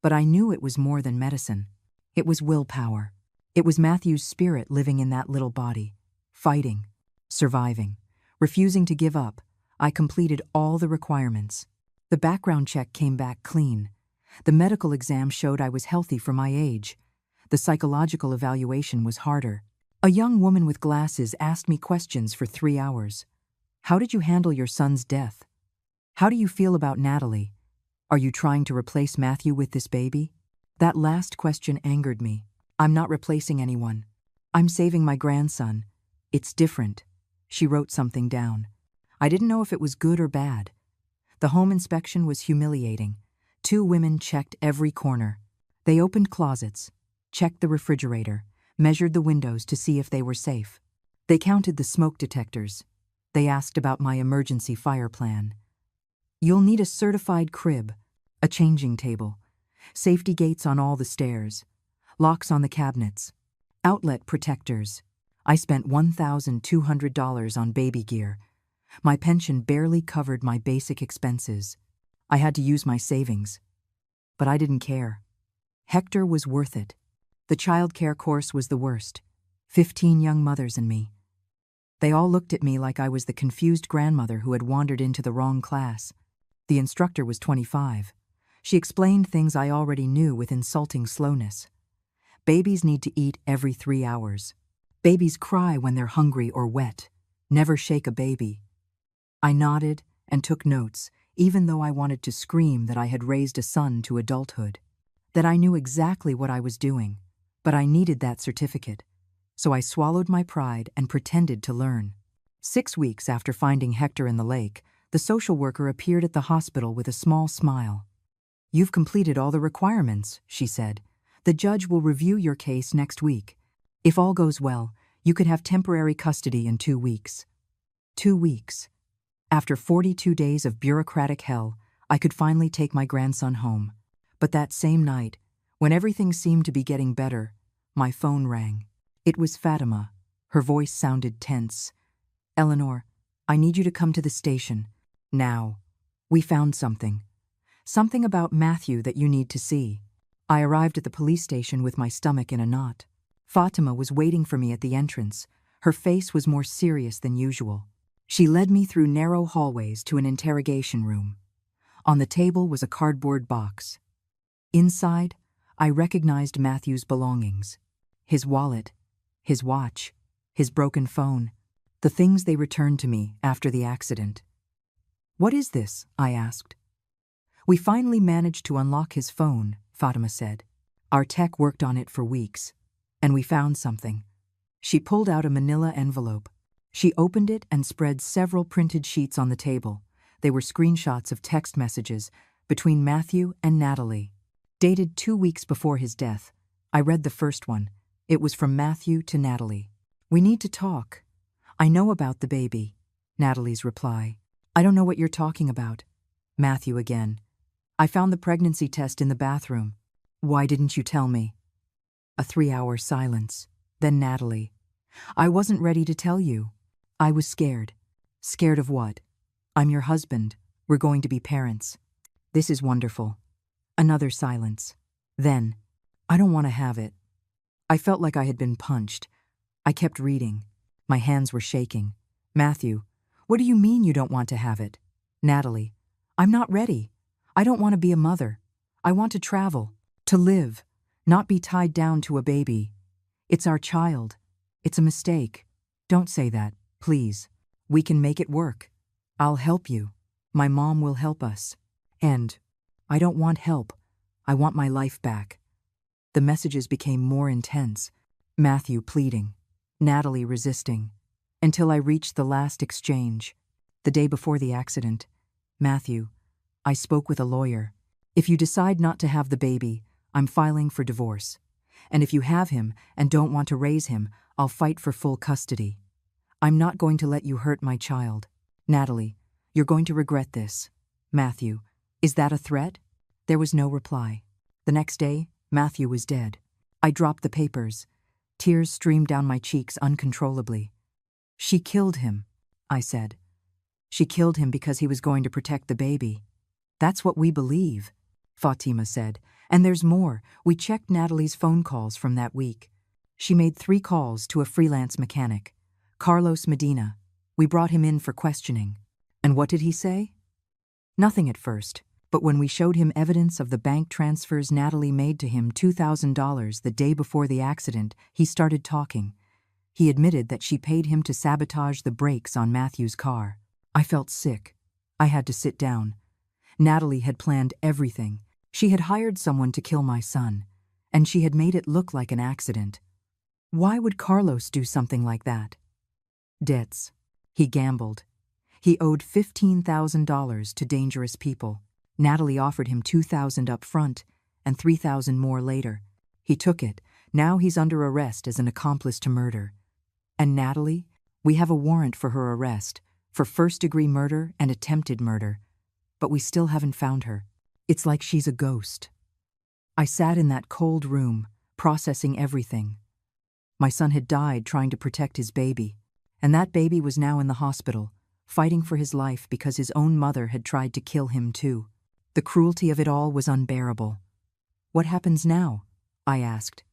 A: But I knew it was more than medicine. It was willpower. It was Matthew's spirit living in that little body, fighting, surviving, refusing to give up. I completed all the requirements. The background check came back clean. The medical exam showed I was healthy for my age. The psychological evaluation was harder. A young woman with glasses asked me questions for 3 hours. "How did you handle your son's death? How do you feel about Natalie? Are you trying to replace Matthew with this baby?" That last question angered me. "I'm not replacing anyone. I'm saving my grandson. It's different." She wrote something down. I didn't know if it was good or bad. The home inspection was humiliating. 2 women checked every corner. They opened closets, checked the refrigerator, measured the windows to see if they were safe. They counted the smoke detectors. They asked about my emergency fire plan. "You'll need a certified crib, a changing table, safety gates on all the stairs, locks on the cabinets, outlet protectors." I spent $1,200 on baby gear. My pension barely covered my basic expenses. I had to use my savings. But I didn't care. Hector was worth it. The childcare course was the worst. 15 young mothers and me. They all looked at me like I was the confused grandmother who had wandered into the wrong class. The instructor was 25. She explained things I already knew with insulting slowness. Babies need to eat every 3 hours. Babies cry when they're hungry or wet. Never shake a baby. I nodded and took notes, even though I wanted to scream that I had raised a son to adulthood, that I knew exactly what I was doing, but I needed that certificate. So I swallowed my pride and pretended to learn. 6 weeks after finding Hector in the lake, the social worker appeared at the hospital with a small smile. "You've completed all the requirements," she said. "The judge will review your case next week. If all goes well, you could have temporary custody in 2 weeks." 2 weeks. After 42 days of bureaucratic hell, I could finally take my grandson home. But that same night, when everything seemed to be getting better, my phone rang. It was Fatima. Her voice sounded tense. "Eleanor, I need you to come to the station. Now. We found something. Something about Matthew that you need to see. I arrived at the police station with my stomach in a knot. Fatima was waiting for me at the entrance. Her face was more serious than usual. She led me through narrow hallways to an interrogation room. On the table was a cardboard box. Inside, I recognized Matthew's belongings. His wallet, his watch, his broken phone, the things they returned to me after the accident. "What is this?" I asked. "We finally managed to unlock his phone," Fatima said. "Our tech worked on it for weeks, and we found something." She pulled out a manila envelope. She opened it and spread several printed sheets on the table. They were screenshots of text messages between Matthew and Natalie, dated 2 weeks before his death. I read the first one. It was from Matthew to Natalie. "We need to talk. I know about the baby." Natalie's reply. "I don't know what you're talking about." Matthew again. "I found the pregnancy test in the bathroom. Why didn't you tell me?" A 3-hour silence. Then Natalie. "I wasn't ready to tell you. I was scared." "Scared of what?" "I'm your husband. We're going to be parents." "This is wonderful." Another silence. Then, "I don't want to have it." I felt like I had been punched. I kept reading. My hands were shaking. "Matthew, what do you mean you don't want to have it?" Natalie. "I'm not ready. I don't want to be a mother. I want to travel, to live, not be tied down to a baby. It's our child. It's a mistake. Don't say that, please. We can make it work. I'll help you. My mom will help us. And I don't want help. I want my life back." The messages became more intense. Matthew pleading, Natalie resisting, until I reached the last exchange. The day before the accident. "Matthew, I spoke with a lawyer. If you decide not to have the baby, I'm filing for divorce. And if you have him and don't want to raise him, I'll fight for full custody. I'm not going to let you hurt my child. Natalie, you're going to regret this." Matthew, "Is that a threat?" There was no reply. The next day, Matthew was dead. I dropped the papers. Tears streamed down my cheeks uncontrollably. "She killed him," I said. "She killed him because he was going to protect the baby." "That's what we believe," Fatima said. "And there's more. We checked Natalie's phone calls from that week. She made 3 calls to a freelance mechanic, Carlos Medina. We brought him in for questioning. And what did he say? Nothing at first, but when we showed him evidence of the bank transfers Natalie made to him $2,000 the day before the accident, he started talking. He admitted that she paid him to sabotage the brakes on Matthew's car. I felt sick. I had to sit down. Natalie had planned everything. She had hired someone to kill my son, and she had made it look like an accident. Why would Carlos do something like that? Debts. He gambled. He owed $15,000 to dangerous people. Natalie offered him $2,000 up front and $3,000 more later. He took it. Now he's under arrest as an accomplice to murder. And Natalie? We have a warrant for her arrest, for first-degree murder and attempted murder. But we still haven't found her. It's like she's a ghost. I sat in that cold room, processing everything. My son had died trying to protect his baby, and that baby was now in the hospital, fighting for his life because his own mother had tried to kill him too. The cruelty of it all was unbearable. "What happens now?" I asked.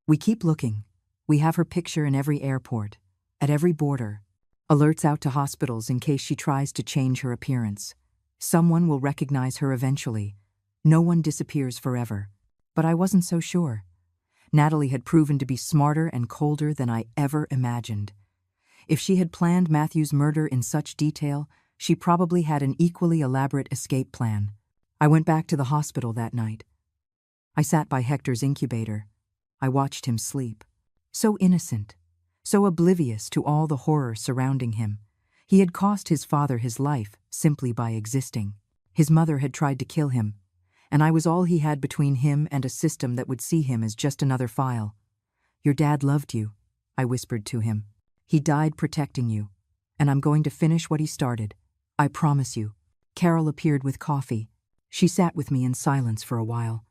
A: "We keep looking. We have her picture in every airport, at every border. Alerts out to hospitals in case she tries to change her appearance. Someone will recognize her eventually. No one disappears forever." But I wasn't so sure. Natalie had proven to be smarter and colder than I ever imagined. If she had planned Matthew's murder in such detail, she probably had an equally elaborate escape plan. I went back to the hospital that night. I sat by Hector's incubator. I watched him sleep. So innocent, so oblivious to all the horror surrounding him. He had cost his father his life simply by existing. His mother had tried to kill him, and I was all he had between him and a system that would see him as just another file. "Your dad loved you," I whispered to him. "He died protecting you, and I'm going to finish what he started. I promise you." Carol appeared with coffee. She sat with me in silence for a while.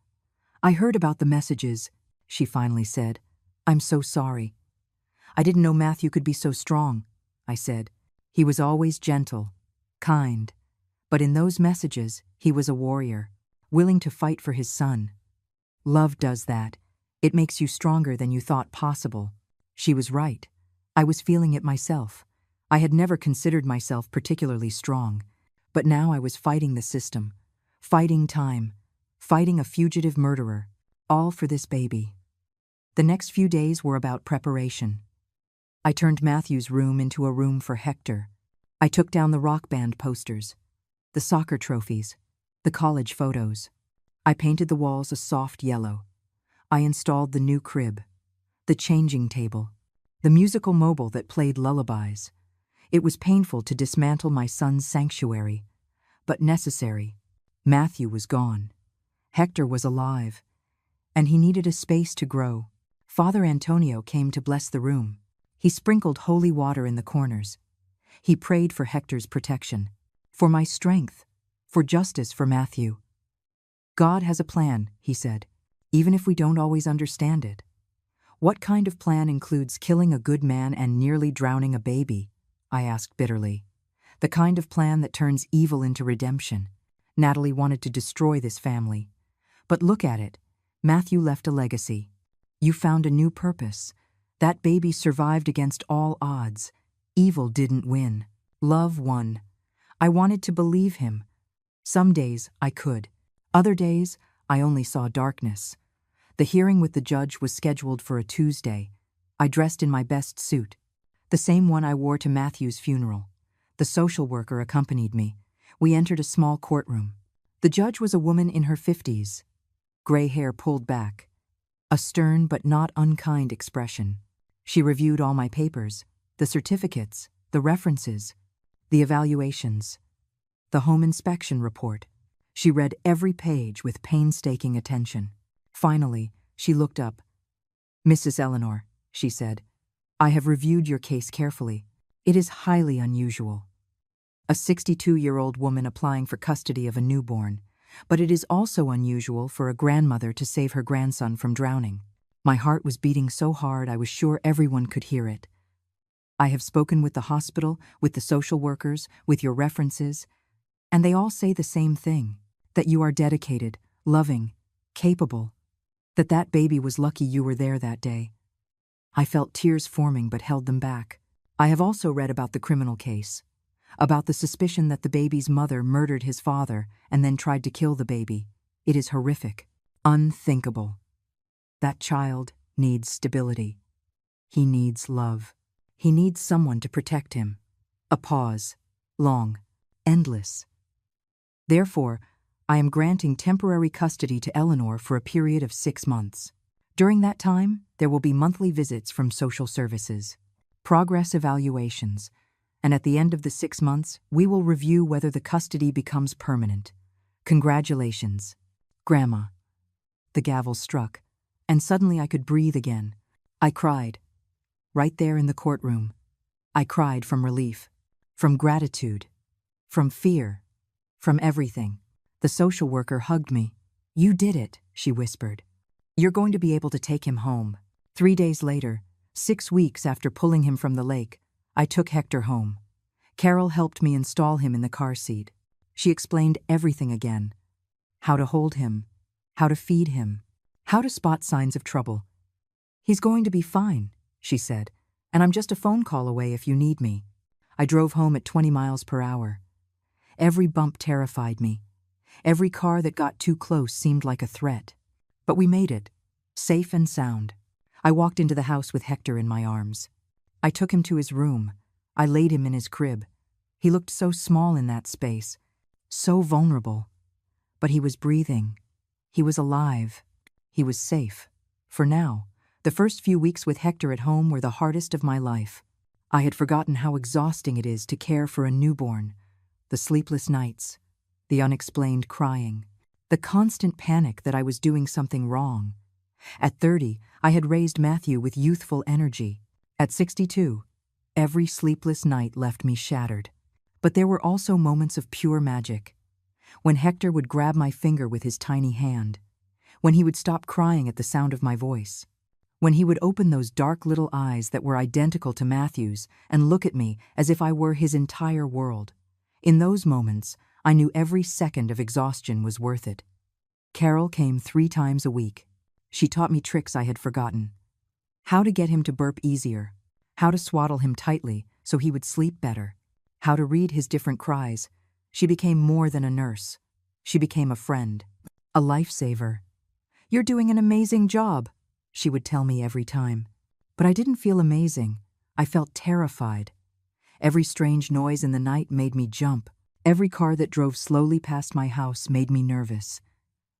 A: "I heard about the messages," she finally said. "I'm so sorry." "I didn't know Matthew could be so strong," I said. He was always gentle, kind, but in those messages, he was a warrior, willing to fight for his son. Love does that. It makes you stronger than you thought possible. She was right. I was feeling it myself. I had never considered myself particularly strong, but now I was fighting the system, fighting time, fighting a fugitive murderer, all for this baby. The next few days were about preparation. I turned Matthew's room into a room for Hector. I took down the rock band posters, the soccer trophies, the college photos. I painted the walls a soft yellow. I installed the new crib, the changing table, the musical mobile that played lullabies. It was painful to dismantle my son's sanctuary, but necessary. Matthew was gone. Hector was alive, and he needed a space to grow. Father Antonio came to bless the room. He sprinkled holy water in the corners. He prayed for Hector's protection, for my strength, for justice for Matthew. God has a plan, he said, even if we don't always understand it. What kind of plan includes killing a good man and nearly drowning a baby? I asked bitterly. The kind of plan that turns evil into redemption. Natalie wanted to destroy this family. But look at it. Matthew left a legacy. You found a new purpose. That baby survived against all odds. Evil didn't win. Love won. I wanted to believe him. Some days I could. Other days I only saw darkness. The hearing with the judge was scheduled for a Tuesday. I dressed in my best suit, the same one I wore to Matthew's funeral. The social worker accompanied me. We entered a small courtroom. The judge was a woman in her 50s, gray hair pulled back, a stern but not unkind expression. She reviewed all my papers, the certificates, the references, the evaluations, the home inspection report. She read every page with painstaking attention. Finally, she looked up. "Mrs. Eleanor," she said, "I have reviewed your case carefully. It is highly unusual. A 62-year-old woman applying for custody of a newborn, but it is also unusual for a grandmother to save her grandson from drowning." My heart was beating so hard I was sure everyone could hear it. "I have spoken with the hospital, with the social workers, with your references, and they all say the same thing, that you are dedicated, loving, capable, that baby was lucky you were there that day." I felt tears forming but held them back. "I have also read about the criminal case, about the suspicion that the baby's mother murdered his father and then tried to kill the baby. It is horrific, unthinkable. That child needs stability. He needs love. He needs someone to protect him." A pause, long, endless. "Therefore, I am granting temporary custody to Eleanor for a period of 6 months. During that time, there will be monthly visits from social services, progress evaluations, and at the end of the 6 months, we will review whether the custody becomes permanent. Congratulations, Grandma." The gavel struck, and suddenly I could breathe again. I cried. Right there in the courtroom. I cried from relief, from gratitude, from fear, from everything. The social worker hugged me. "You did it," she whispered. "You're going to be able to take him home." 3 days later, 6 weeks after pulling him from the lake, I took Hector home. Carol helped me install him in the car seat. She explained everything again. How to hold him, how to feed him, how to spot signs of trouble. "He's going to be fine," she said, "and I'm just a phone call away if you need me." I drove home at 20 miles per hour. Every bump terrified me. Every car that got too close seemed like a threat. But we made it, safe and sound. I walked into the house with Hector in my arms. I took him to his room. I laid him in his crib. He looked so small in that space, so vulnerable. But he was breathing. He was alive. He was safe. For now, the first few weeks with Hector at home were the hardest of my life. I had forgotten how exhausting it is to care for a newborn. The sleepless nights, the unexplained crying, the constant panic that I was doing something wrong. At 30, I had raised Matthew with youthful energy. At 62, every sleepless night left me shattered. But there were also moments of pure magic. When Hector would grab my finger with his tiny hand. When he would stop crying at the sound of my voice. When he would open those dark little eyes that were identical to Matthew's and look at me as if I were his entire world. In those moments, I knew every second of exhaustion was worth it. Carol came 3 times a week. She taught me tricks I had forgotten. How to get him to burp easier, how to swaddle him tightly so he would sleep better, how to read his different cries. She became more than a nurse. She became a friend, a lifesaver. "You're doing an amazing job," she would tell me every time. But I didn't feel amazing. I felt terrified. Every strange noise in the night made me jump. Every car that drove slowly past my house made me nervous.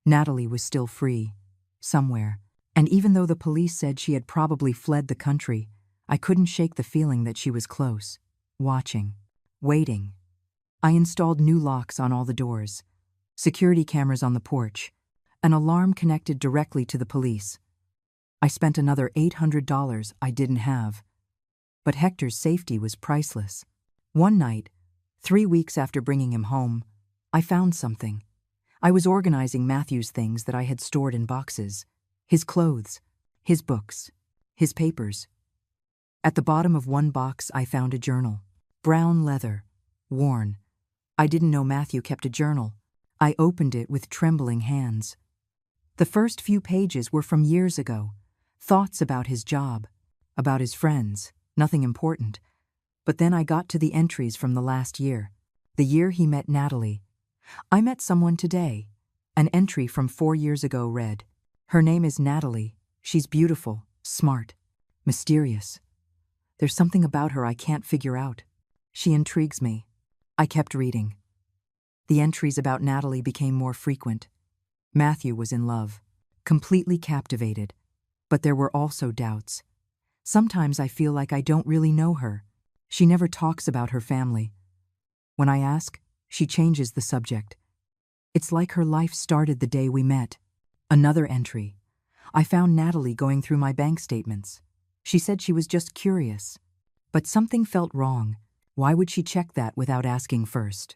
A: Natalie was still free, somewhere, and even though the police said she had probably fled the country, I couldn't shake the feeling that she was close, watching, waiting. I installed new locks on all the doors, security cameras on the porch, an alarm connected directly to the police. I spent another $800 I didn't have. But Hector's safety was priceless. One night, 3 weeks after bringing him home, I found something. I was organizing Matthew's things that I had stored in boxes. His clothes, his books, his papers. At the bottom of one box I found a journal. Brown leather, worn. I didn't know Matthew kept a journal. I opened it with trembling hands. The first few pages were from years ago. Thoughts about his job, about his friends, nothing important. But then I got to the entries from the last year, the year he met Natalie. "I met someone today." An entry from 4 years ago read, "Her name is Natalie. She's beautiful, smart, mysterious. There's something about her I can't figure out. She intrigues me." I kept reading. The entries about Natalie became more frequent. Matthew was in love, completely captivated. But there were also doubts. Sometimes I feel like I don't really know her. She never talks about her family. When I ask, she changes the subject. It's like her life started the day we met. Another entry. I found Natalie going through my bank statements. She said she was just curious. But something felt wrong. Why would she check that without asking first?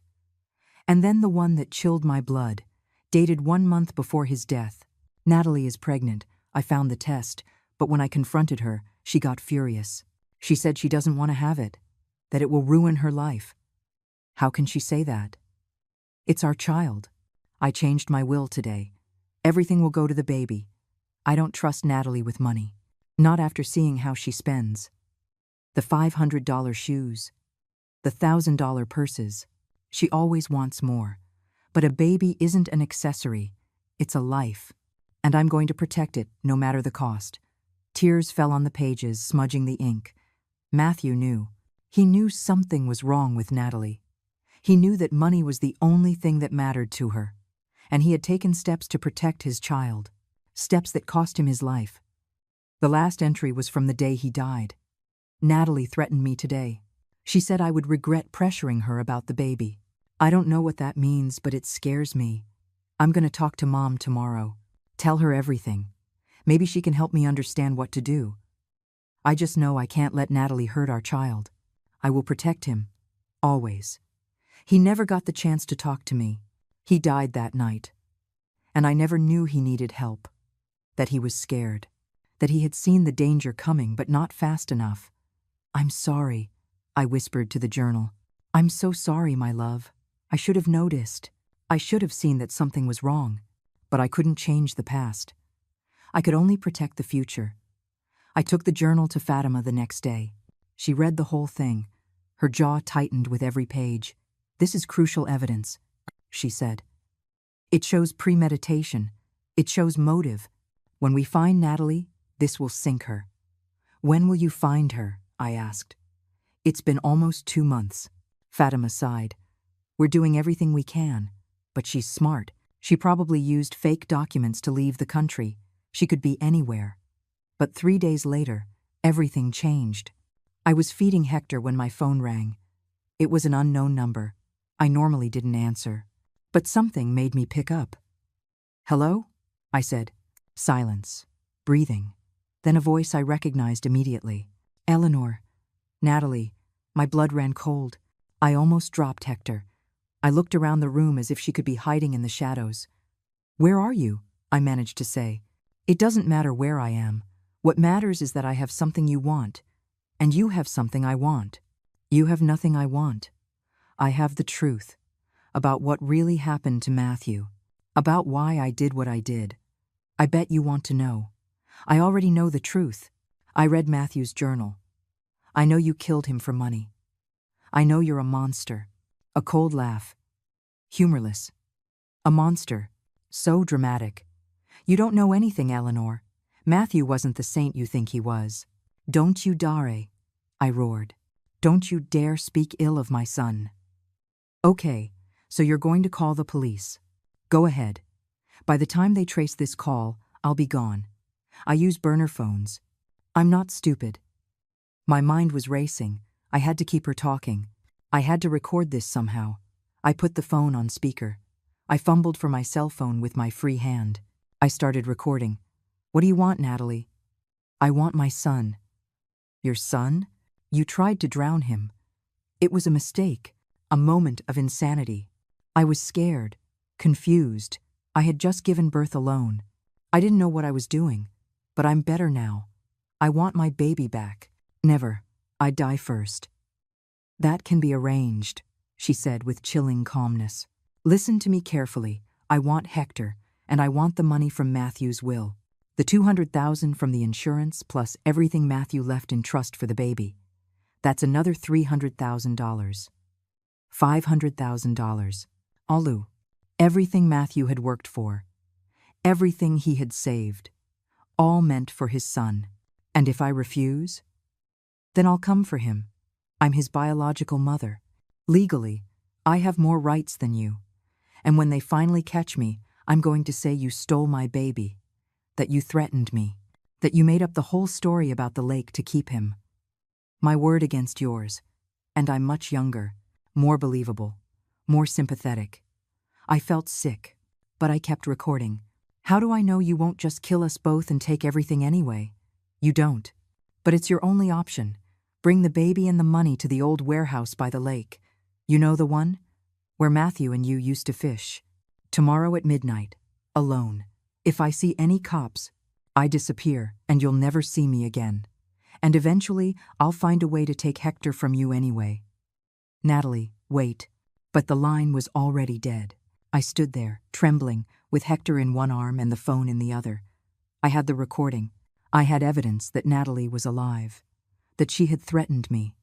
A: And then the one that chilled my blood, dated 1 month before his death. "Natalie is pregnant. I found the test, but when I confronted her, she got furious. She said she doesn't want to have it, that it will ruin her life." How can she say that? It's our child. I changed my will today. Everything will go to the baby. I don't trust Natalie with money. Not after seeing how she spends. The $500 shoes. The $1,000 purses. She always wants more. But a baby isn't an accessory. It's a life. And I'm going to protect it, no matter the cost. Tears fell on the pages, smudging the ink. Matthew knew. He knew something was wrong with Natalie. He knew that money was the only thing that mattered to her. And he had taken steps to protect his child. Steps that cost him his life. The last entry was from the day he died. "Natalie threatened me today. She said I would regret pressuring her about the baby. I don't know what that means, but it scares me. I'm going to talk to Mom tomorrow. Tell her everything. Maybe she can help me understand what to do. I just know I can't let Natalie hurt our child. I will protect him. Always." He never got the chance to talk to me. He died that night. And I never knew he needed help. That he was scared. That he had seen the danger coming, but not fast enough. "I'm sorry," I whispered to the journal. "I'm so sorry, my love. I should have noticed. I should have seen that something was wrong. But I couldn't change the past. I could only protect the future." I took the journal to Fatima the next day. She read the whole thing. Her jaw tightened with every page. "This is crucial evidence," she said. "It shows premeditation. It shows motive. When we find Natalie, this will sink her." "When will you find her?" I asked. "It's been almost 2 months." Fatima sighed. "We're doing everything we can. But she's smart. She probably used fake documents to leave the country. She could be anywhere." But 3 days later, everything changed. I was feeding Hector when my phone rang. It was an unknown number. I normally didn't answer. But something made me pick up. "Hello?" I said. Silence. Breathing. Then a voice I recognized immediately. "Eleanor." "Natalie." My blood ran cold. I almost dropped Hector. I looked around the room as if she could be hiding in the shadows. "Where are you?" I managed to say. "It doesn't matter where I am. What matters is that I have something you want, and you have something I want. You have nothing I want. I have the truth about what really happened to Matthew, about why I did what I did. I bet you want to know. I already know the truth. I read Matthew's journal. I know you killed him for money. I know you're a monster. A cold laugh. Humorless. A monster. So dramatic. You don't know anything, Eleanor. Matthew wasn't the saint you think he was. Don't you dare, I roared. Don't you dare speak ill of my son. Okay, so you're going to call the police. Go ahead. By the time they trace this call, I'll be gone. I use burner phones. I'm not stupid. My mind was racing. I had to keep her talking. I had to record this somehow. I put the phone on speaker. I fumbled for my cell phone with my free hand. I started recording. What do you want, Natalie? I want my son. Your son? You tried to drown him. It was a mistake, a moment of insanity. I was scared, confused. I had just given birth alone. I didn't know what I was doing, but I'm better now. I want my baby back. Never. I'd die first. That can be arranged, she said with chilling calmness. Listen to me carefully. I want Hector, and I want the money from Matthew's will. The $200,000 from the insurance plus everything Matthew left in trust for the baby. That's another $300,000. $500,000. Alu. Everything Matthew had worked for. Everything he had saved. All meant for his son. And if I refuse? Then I'll come for him. I'm his biological mother. Legally, I have more rights than you. And when they finally catch me, I'm going to say you stole my baby, that you threatened me, that you made up the whole story about the lake to keep him. My word against yours. And I'm much younger, more believable, more sympathetic. I felt sick, but I kept recording. How do I know you won't just kill us both and take everything anyway? You don't. But it's your only option. Bring the baby and the money to the old warehouse by the lake. You know the one? Where Matthew and you used to fish. Tomorrow at midnight. Alone. If I see any cops, I disappear and you'll never see me again. And eventually, I'll find a way to take Hector from you anyway. Natalie, wait. But the line was already dead. I stood there, trembling, with Hector in one arm and the phone in the other. I had the recording. I had evidence that Natalie was alive, that she had threatened me.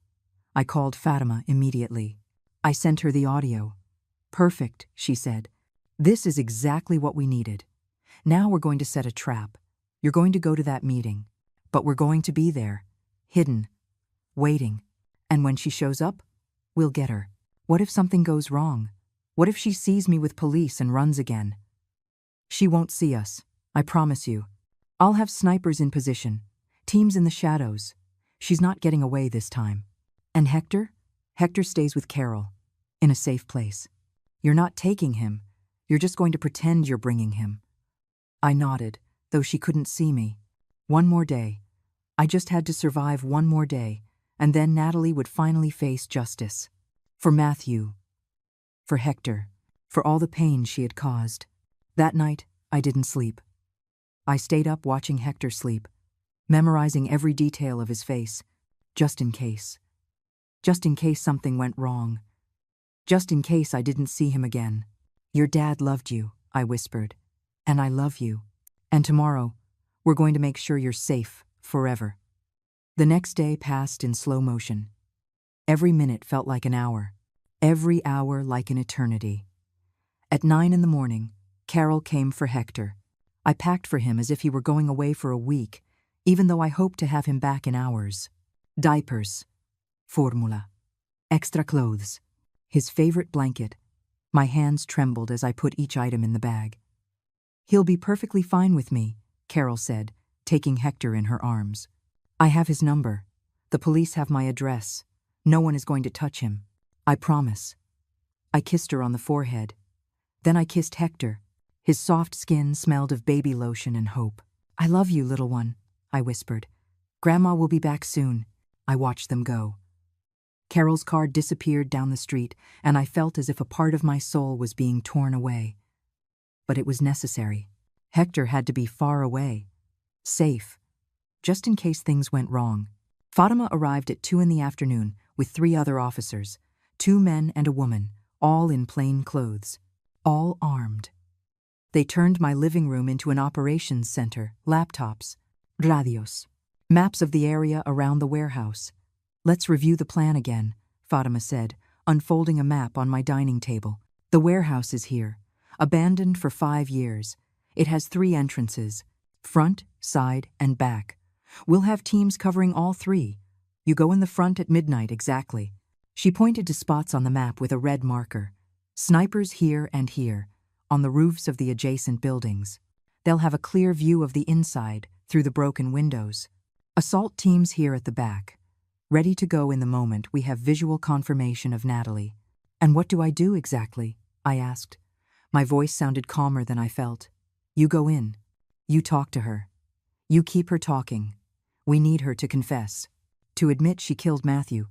A: I called Fatima immediately. I sent her the audio. Perfect, she said. This is exactly what we needed. Now we're going to set a trap. You're going to go to that meeting, but we're going to be there, hidden, waiting. And when she shows up, we'll get her. What if something goes wrong? What if she sees me with police and runs again? She won't see us, I promise you. I'll have snipers in position, teams in the shadows. She's not getting away this time. And Hector? Hector stays with Carol, in a safe place. You're not taking him. You're just going to pretend you're bringing him. I nodded, though she couldn't see me. One more day. I just had to survive one more day, and then Natalie would finally face justice. For Matthew. For Hector. For all the pain she had caused. That night, I didn't sleep. I stayed up watching Hector sleep, memorizing every detail of his face, just in case. Just in case something went wrong. Just in case I didn't see him again. Your dad loved you, I whispered. And I love you. And tomorrow, we're going to make sure you're safe forever. The next day passed in slow motion. Every minute felt like an hour. Every hour like an eternity. At 9 a.m, Carol came for Hector. I packed for him as if he were going away for a week, even though I hoped to have him back in hours. Diapers. Formula. Extra clothes. His favorite blanket. My hands trembled as I put each item in the bag. He'll be perfectly fine with me, Carol said, taking Hector in her arms. I have his number. The police have my address. No one is going to touch him. I promise. I kissed her on the forehead. Then I kissed Hector. His soft skin smelled of baby lotion and hope. I love you, little one, I whispered. Grandma will be back soon. I watched them go. Carol's car disappeared down the street, and I felt as if a part of my soul was being torn away. But it was necessary. Hector had to be far away. Safe. just in case things went wrong. Fatima arrived at 2 in the afternoon with 3 other officers, 2 men and a woman, all in plain clothes, all armed. They turned my living room into an operations center, laptops, radios, maps of the area around the warehouse. "Let's review the plan again," Fatima said, unfolding a map on my dining table. "The warehouse is here, abandoned for 5 years. It has 3 entrances, front, side, and back. We'll have teams covering all 3. You go in the front at midnight exactly." She pointed to spots on the map with a red marker. "Snipers here and here, on the roofs of the adjacent buildings. They'll have a clear view of the inside through the broken windows. Assault teams here at the back, ready to go in the moment we have visual confirmation of Natalie." "And what do I do exactly?" I asked. My voice sounded calmer than I felt. "You go in. You talk to her. You keep her talking. We need her to confess. To admit she killed Matthew,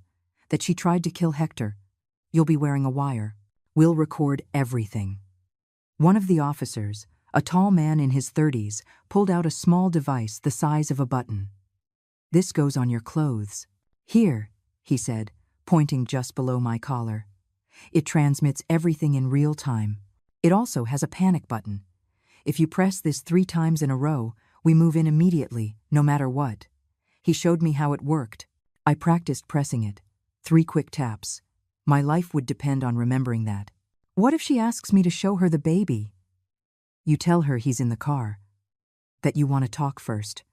A: that she tried to kill Hector. You'll be wearing a wire. We'll record everything." One of the officers, a tall man in his 30s, pulled out a small device the size of a button. "This goes on your clothes. Here," he said, pointing just below my collar. "It transmits everything in real time. It also has a panic button. If you press this 3 times in a row, we move in immediately, no matter what." He showed me how it worked. I practiced pressing it. 3 quick taps. My life would depend on remembering that. "What if she asks me to show her the baby?" "You tell her he's in the car. That you want to talk first.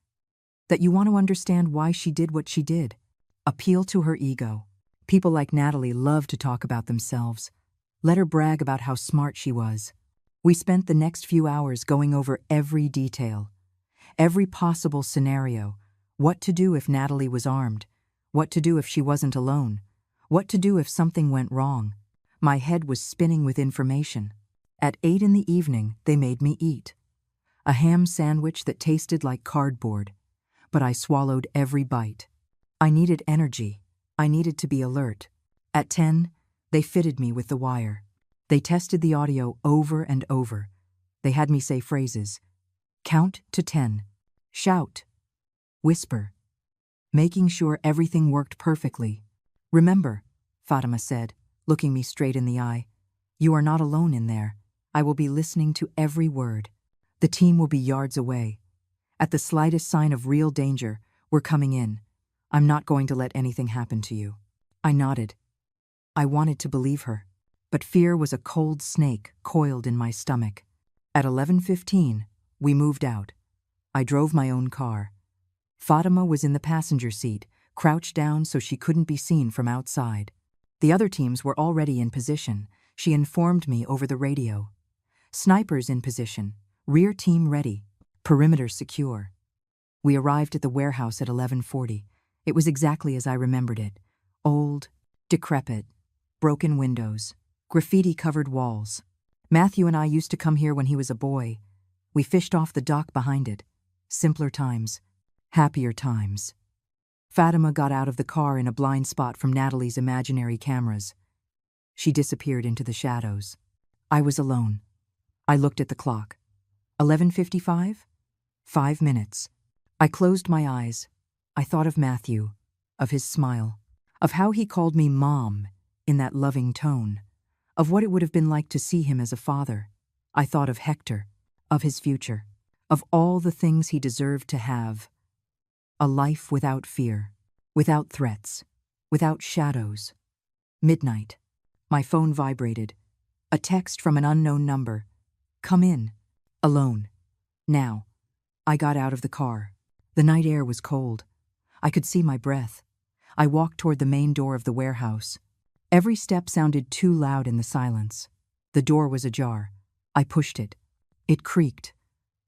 A: That you want to understand why she did what she did. Appeal to her ego. People like Natalie love to talk about themselves. Let her brag about how smart she was." We spent the next few hours going over every detail, every possible scenario. What to do if Natalie was armed? What to do if she wasn't alone? What to do if something went wrong? My head was spinning with information. At 8 in the evening, they made me eat. A ham sandwich that tasted like cardboard, but I swallowed every bite. I needed energy. I needed to be alert. At 10, they fitted me with the wire. They tested the audio over and over. They had me say phrases. Count to 10. Shout. Whisper. Making sure everything worked perfectly. "Remember," Fatima said, looking me straight in the eye, "you are not alone in there. I will be listening to every word. The team will be yards away. At the slightest sign of real danger, we're coming in. I'm not going to let anything happen to you." I nodded. I wanted to believe her, but fear was a cold snake coiled in my stomach. At 11:15, we moved out. I drove my own car. Fatima was in the passenger seat, crouched down so she couldn't be seen from outside. The other teams were already in position. She informed me over the radio. "Snipers in position, rear team ready, perimeter secure." We arrived at the warehouse at 11:40. It was exactly as I remembered it. Old, decrepit, broken windows, graffiti-covered walls. Matthew and I used to come here when he was a boy. We fished off the dock behind it. Simpler times. Happier times. Fatima got out of the car in a blind spot from Natalie's imaginary cameras. She disappeared into the shadows. I was alone. I looked at the clock. 11:55? 5 minutes. I closed my eyes. I thought of Matthew, of his smile, of how he called me Mom in that loving tone, of what it would have been like to see him as a father. I thought of Hector, of his future, of all the things he deserved to have. A life without fear, without threats, without shadows. Midnight. My phone vibrated. A text from an unknown number. "Come in. Alone. Now." I got out of the car. The night air was cold. I could see my breath. I walked toward the main door of the warehouse. Every step sounded too loud in the silence. The door was ajar. I pushed it. It creaked.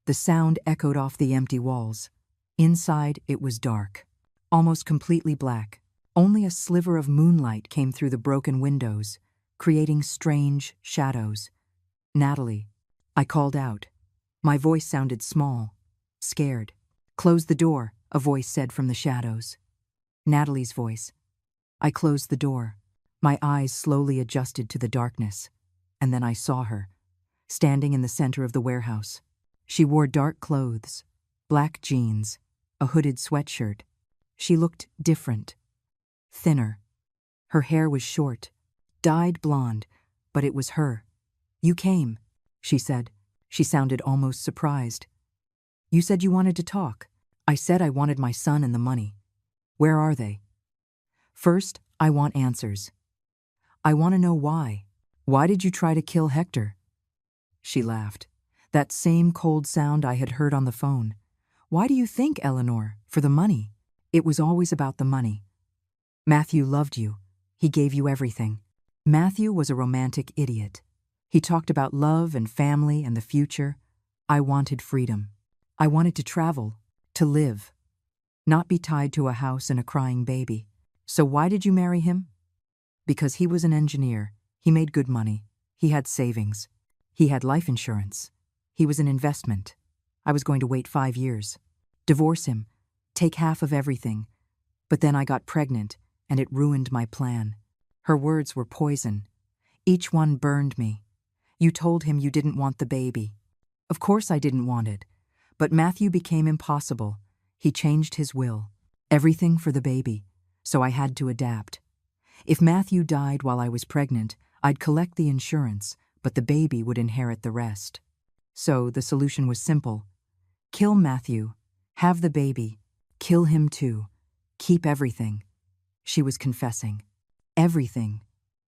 A: The sound echoed off the empty walls. Inside, it was dark, almost completely black. Only a sliver of moonlight came through the broken windows, creating strange shadows. "Natalie." I called out. My voice sounded small, scared. "Close the door," a voice said from the shadows. Natalie's voice. I closed the door. My eyes slowly adjusted to the darkness, and then I saw her, standing in the center of the warehouse. She wore dark clothes, black jeans, a hooded sweatshirt. She looked different, thinner. Her hair was short, dyed blonde, but it was her. "You came," she said. She sounded almost surprised. "You said you wanted to talk." I said I wanted my son and the money. "Where are they?" "First, I want answers. I want to know why. Why did you try to kill Hector?" She laughed. That same cold sound I had heard on the phone. "Why do you think, Eleanor? For the money." It was always about the money. "Matthew loved you. He gave you everything." Matthew was a romantic idiot. He talked about love and family and the future. I wanted freedom. I wanted to travel, to live, not be tied to a house and a crying baby. "So why did you marry him?" "Because he was an engineer. He made good money. He had savings. He had life insurance. He was an investment. I was going to wait 5 years. Divorce him. Take half of everything. But then I got pregnant, and it ruined my plan." Her words were poison. Each one burned me. "You told him you didn't want the baby." Of course I didn't want it. But Matthew became impossible. He changed his will. Everything for the baby. So I had to adapt. If Matthew died while I was pregnant, I'd collect the insurance, but the baby would inherit the rest. So the solution was simple. Kill Matthew. Have the baby. Kill him too. Keep everything. She was confessing. Everything.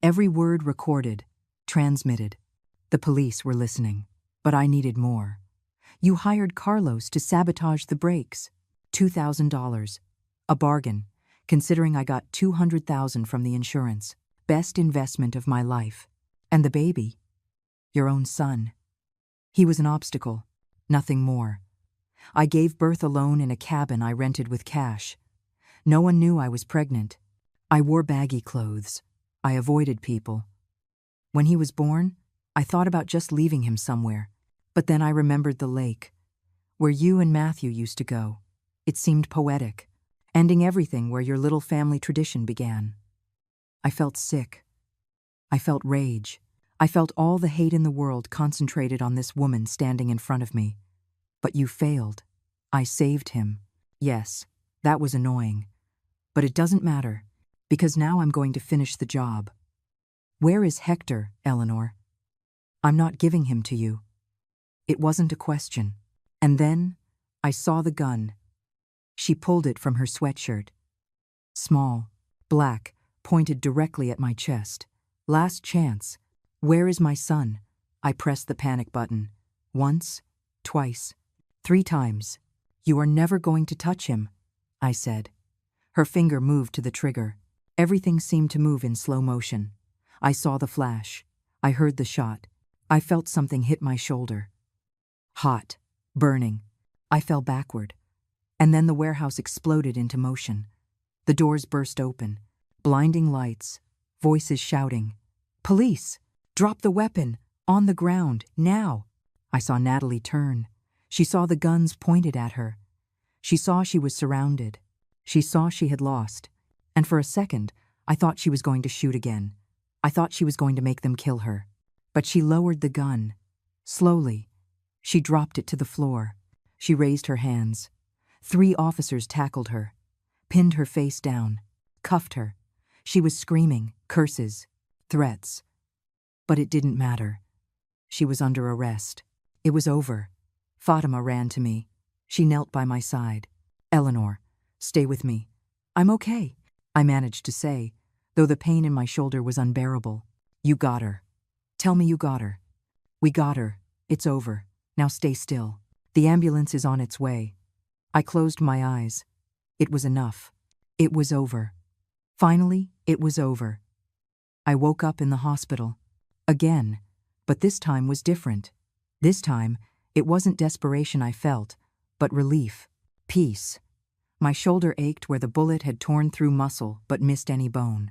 A: Every word recorded, transmitted. The police were listening. But I needed more. "You hired Carlos to sabotage the brakes. $2,000. A bargain, considering I got $200,000 from the insurance. Best investment of my life. And the baby? Your own son. He was an obstacle, nothing more. I gave birth alone in a cabin I rented with cash. No one knew I was pregnant. I wore baggy clothes. I avoided people. When he was born, I thought about just leaving him somewhere. But then I remembered the lake, where you and Matthew used to go. It seemed poetic, ending everything where your little family tradition began. I felt sick. I felt rage. I felt all the hate in the world concentrated on this woman standing in front of me. But you failed. I saved him. Yes, that was annoying. But it doesn't matter, because now I'm going to finish the job. Where is Hector, Eleanor? I'm not giving him to you. It wasn't a question. And then I saw the gun. She pulled it from her sweatshirt. Small, black, pointed directly at my chest. Last chance. Where is my son? I pressed the panic button. Once, twice, 3 times. You are never going to touch him, I said. Her finger moved to the trigger. Everything seemed to move in slow motion. I saw the flash. I heard the shot. I felt something hit my shoulder. Hot, burning. I fell backward. And then the warehouse exploded into motion. The doors burst open. Blinding lights. Voices shouting. Police! Drop the weapon! On the ground! Now! I saw Natalie turn. She saw the guns pointed at her. She saw she was surrounded. She saw she had lost. And for a second, I thought she was going to shoot again. I thought she was going to make them kill her. But she lowered the gun. Slowly. She dropped it to the floor. She raised her hands. 3 officers tackled her, pinned her face down, cuffed her. She was screaming, curses, threats. But it didn't matter. She was under arrest. It was over. Fatima ran to me. She knelt by my side. Eleanor, stay with me. I'm okay, I managed to say, though the pain in my shoulder was unbearable. You got her. Tell me you got her. We got her. It's over. Now stay still. The ambulance is on its way. I closed my eyes. It was enough. It was over. Finally, it was over. I woke up in the hospital. Again. But this time was different. This time, it wasn't desperation I felt, but relief. Peace. My shoulder ached where the bullet had torn through muscle but missed any bone.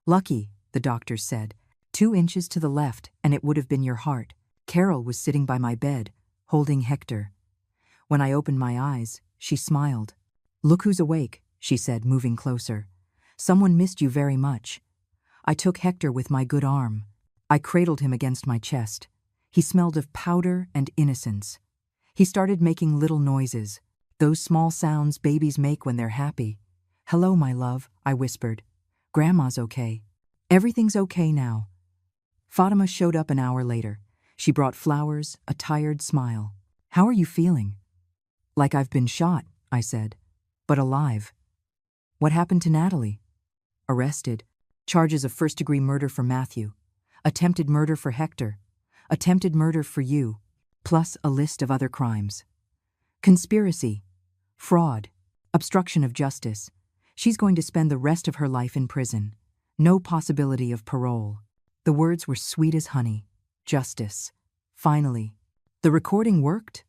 A: Lucky, the doctors said. 2 inches to the left and it would have been your heart. Carol was sitting by my bed, holding Hector. When I opened my eyes, she smiled. Look who's awake, she said, moving closer. Someone missed you very much. I took Hector with my good arm. I cradled him against my chest. He smelled of powder and innocence. He started making little noises, Those small sounds babies make when they're happy. "Hello, my love," I whispered. "Grandma's okay. Everything's okay now." Fatima showed up an hour later. She brought flowers, a tired smile. "How are you feeling?" "Like I've been shot," I said, "but alive." "What happened to Natalie?" "Arrested. Charges of first-degree murder for Matthew. Attempted murder for Hector. Attempted murder for you. Plus a list of other crimes. Conspiracy. Fraud. Obstruction of justice. She's going to spend the rest of her life in prison. No possibility of parole." The words were sweet as honey. Justice. Finally. The recording worked?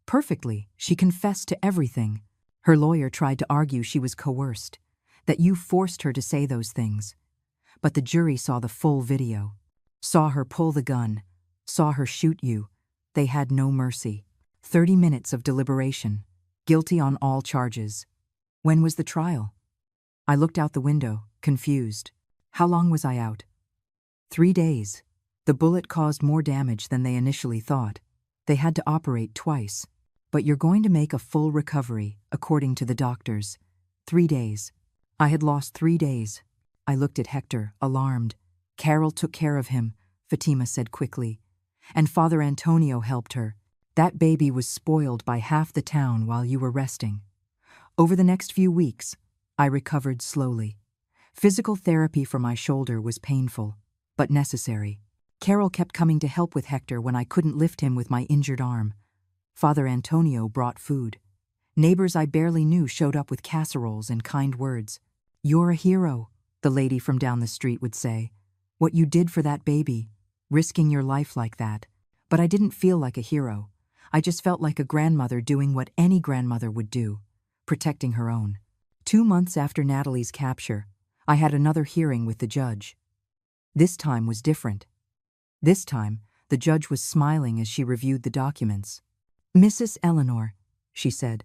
A: Perfectly. She confessed to everything. Her lawyer tried to argue she was coerced, that you forced her to say those things. But the jury saw the full video. Saw her pull the gun. Saw her shoot you. They had no mercy. 30 minutes of deliberation. Guilty on all charges. When was the trial? I looked out the window, confused. How long was I out? 3 days. The bullet caused more damage than they initially thought. They had to operate twice. But you're going to make a full recovery, according to the doctors. 3 days. I had lost 3 days. I looked at Hector, alarmed. "Carol took care of him," Fatima said quickly. "And Father Antonio helped her. That baby was spoiled by half the town while you were resting." Over the next few weeks, I recovered slowly. Physical therapy for my shoulder was painful, but necessary. Carol kept coming to help with Hector when I couldn't lift him with my injured arm. Father Antonio brought food. Neighbors I barely knew showed up with casseroles and kind words. "You're a hero," the lady from down the street would say. "What you did for that baby, risking your life like that." But I didn't feel like a hero. I just felt like a grandmother doing what any grandmother would do, protecting her own. 2 months after Natalie's capture, I had another hearing with the judge. This time was different. This time, the judge was smiling as she reviewed the documents. "Mrs. Eleanor," she said,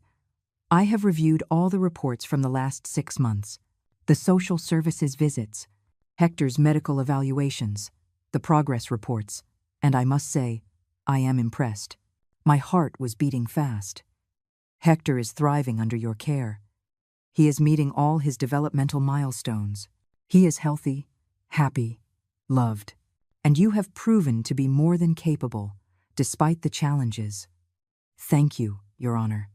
A: "I have reviewed all the reports from the last 6 months, the social services visits, Hector's medical evaluations, the progress reports, and I must say, I am impressed. My heart was beating fast. Hector is thriving under your care. He is meeting all his developmental milestones. He is healthy, happy, loved, and you have proven to be more than capable, despite the challenges. Thank you, Your Honor.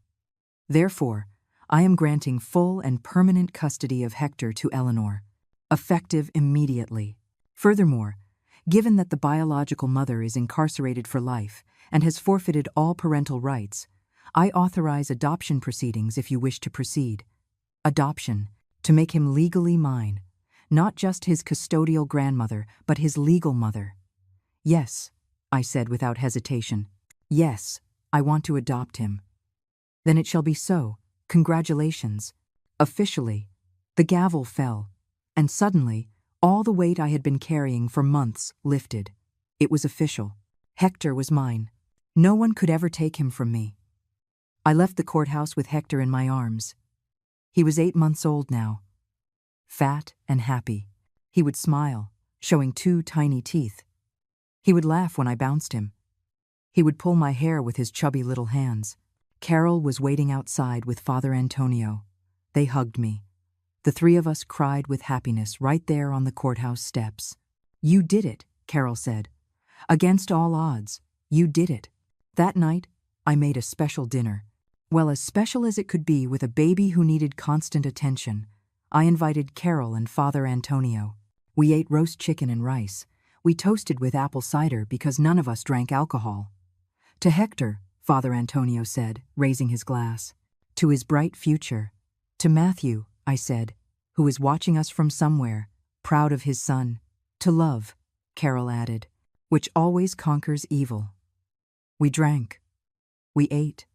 A: Therefore, I am granting full and permanent custody of Hector to Eleanor, effective immediately. Furthermore, given that the biological mother is incarcerated for life and has forfeited all parental rights, I authorize adoption proceedings if you wish to proceed. Adoption, to make him legally mine, not just his custodial grandmother, but his legal mother. Yes, I said without hesitation. Yes, I want to adopt him. Then it shall be so. Congratulations. Officially, the gavel fell, and suddenly, all the weight I had been carrying for months lifted. It was official. Hector was mine. No one could ever take him from me. I left the courthouse with Hector in my arms. He was 8 months old now. Fat and happy. He would smile, showing 2 tiny teeth. He would laugh when I bounced him. He would pull my hair with his chubby little hands. Carol was waiting outside with Father Antonio. They hugged me. The 3 of us cried with happiness right there on the courthouse steps. "You did it," Carol said. "Against all odds, you did it." That night, I made a special dinner. Well, as special as it could be with a baby who needed constant attention. I invited Carol and Father Antonio. We ate roast chicken and rice. We toasted with apple cider because none of us drank alcohol. "To Hector," Father Antonio said, raising his glass. "To his bright future." "To Matthew," I said, "who is watching us from somewhere, proud of his son." "To love," Carol added, "which always conquers evil." We drank. We ate.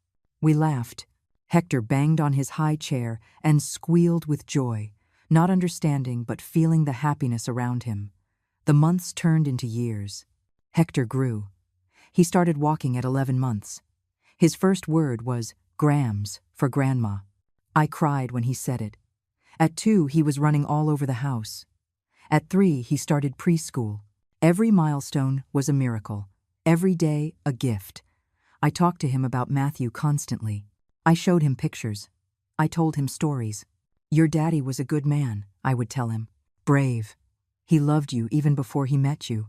A: We laughed. Hector banged on his high chair and squealed with joy, not understanding but feeling the happiness around him. The months turned into years. Hector grew. He started walking at 11 months. His first word was "grams" for grandma. I cried when he said it. At 2, he was running all over the house. At 3, he started preschool. Every milestone was a miracle. Every day, a gift. I talked to him about Matthew constantly. I showed him pictures. I told him stories. Your daddy was a good man, I would tell him. Brave. He loved you even before he met you.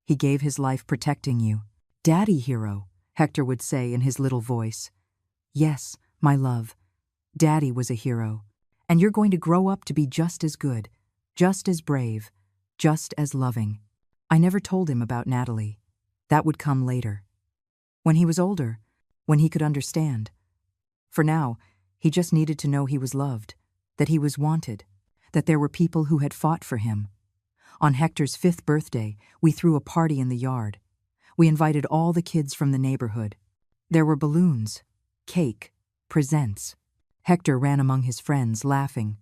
A: He gave his life protecting you. Daddy hero, Hector would say in his little voice. Yes, my love. Daddy was a hero. And you're going to grow up to be just as good, just as brave, just as loving. I never told him about Natalie. That would come later. When he was older, when he could understand. For now, he just needed to know he was loved, that he was wanted, that there were people who had fought for him. On Hector's 5th birthday, we threw a party in the yard. We invited all the kids from the neighborhood. There were balloons, cake, presents. Hector ran among his friends, laughing.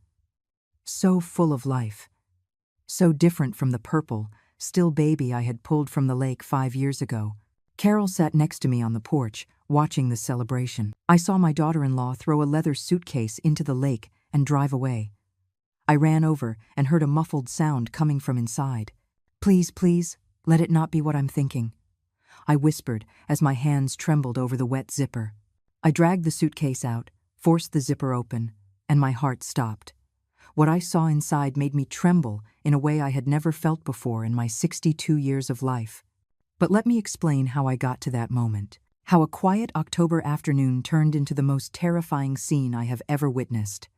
A: So full of life. So different from the purple, still baby I had pulled from the lake 5 years ago. Carol sat next to me on the porch, watching the celebration. I saw my daughter-in-law throw a leather suitcase into the lake and drive away. I ran over and heard a muffled sound coming from inside. Please, please, let it not be what I'm thinking. I whispered as my hands trembled over the wet zipper. I dragged the suitcase out, forced the zipper open, and my heart stopped. What I saw inside made me tremble in a way I had never felt before in my 62 years of life. But let me explain how I got to that moment. How a quiet October afternoon turned into the most terrifying scene I have ever witnessed.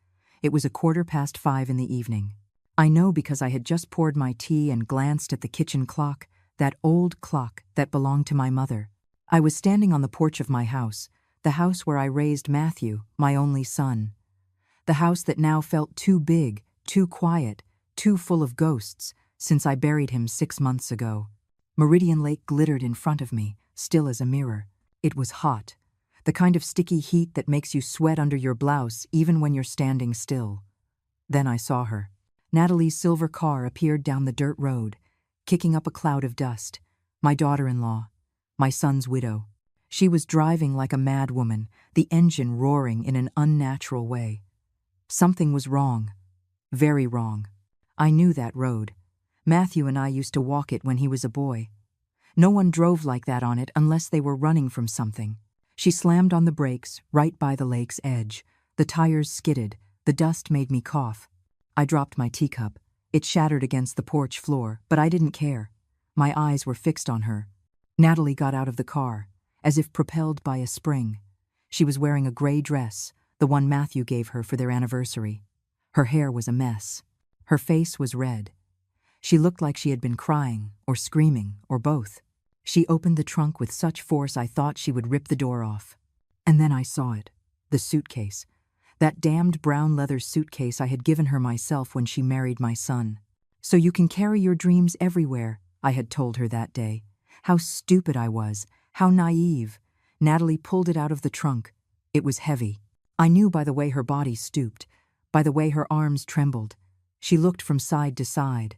A: It was 5:15 in the evening. I know because I had just poured my tea and glanced at the kitchen clock, that old clock that belonged to my mother. I was standing on the porch of my house, the house where I raised Matthew, my only son. The house that now felt too big, too quiet, too full of ghosts, since I buried him 6 months ago. Meridian Lake glittered in front of me, still as a mirror. It was hot, the kind of sticky heat that makes you sweat under your blouse even when you're standing still. Then I saw her. Natalie's silver car appeared down the dirt road, kicking up a cloud of dust. My daughter-in-law, my son's widow. She was driving like a mad woman, the engine roaring in an unnatural way. Something was wrong. Very wrong. I knew that road. Matthew and I used to walk it when he was a boy. No one drove like that on it unless they were running from something. She slammed on the brakes right by the lake's edge. The tires skidded. The dust made me cough. I dropped my teacup. It shattered against the porch floor, but I didn't care. My eyes were fixed on her. Natalie got out of the car, as if propelled by a spring. She was wearing a gray dress, the one Matthew gave her for their anniversary. Her hair was a mess. Her face was red. She looked like she had been crying, or screaming, or both. She opened the trunk with such force I thought she would rip the door off. And then I saw it, the suitcase. That damned brown leather suitcase I had given her myself when she married my son. So you can carry your dreams everywhere, I had told her that day. How stupid I was, how naive. Natalie pulled it out of the trunk. It was heavy. I knew by the way her body stooped, by the way her arms trembled. She looked from side to side,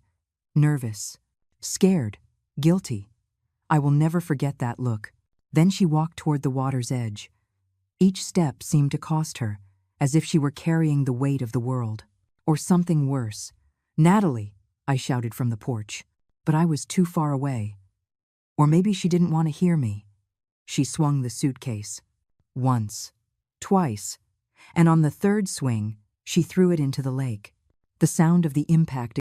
A: nervous, scared, guilty. I will never forget that look. Then she walked toward the water's edge. Each step seemed to cost her, as if she were carrying the weight of the world. Or something worse. Natalie, I shouted from the porch, but I was too far away. Or maybe she didn't want to hear me. She swung the suitcase. Once, twice, and on the third swing, she threw it into the lake. The sound of the impact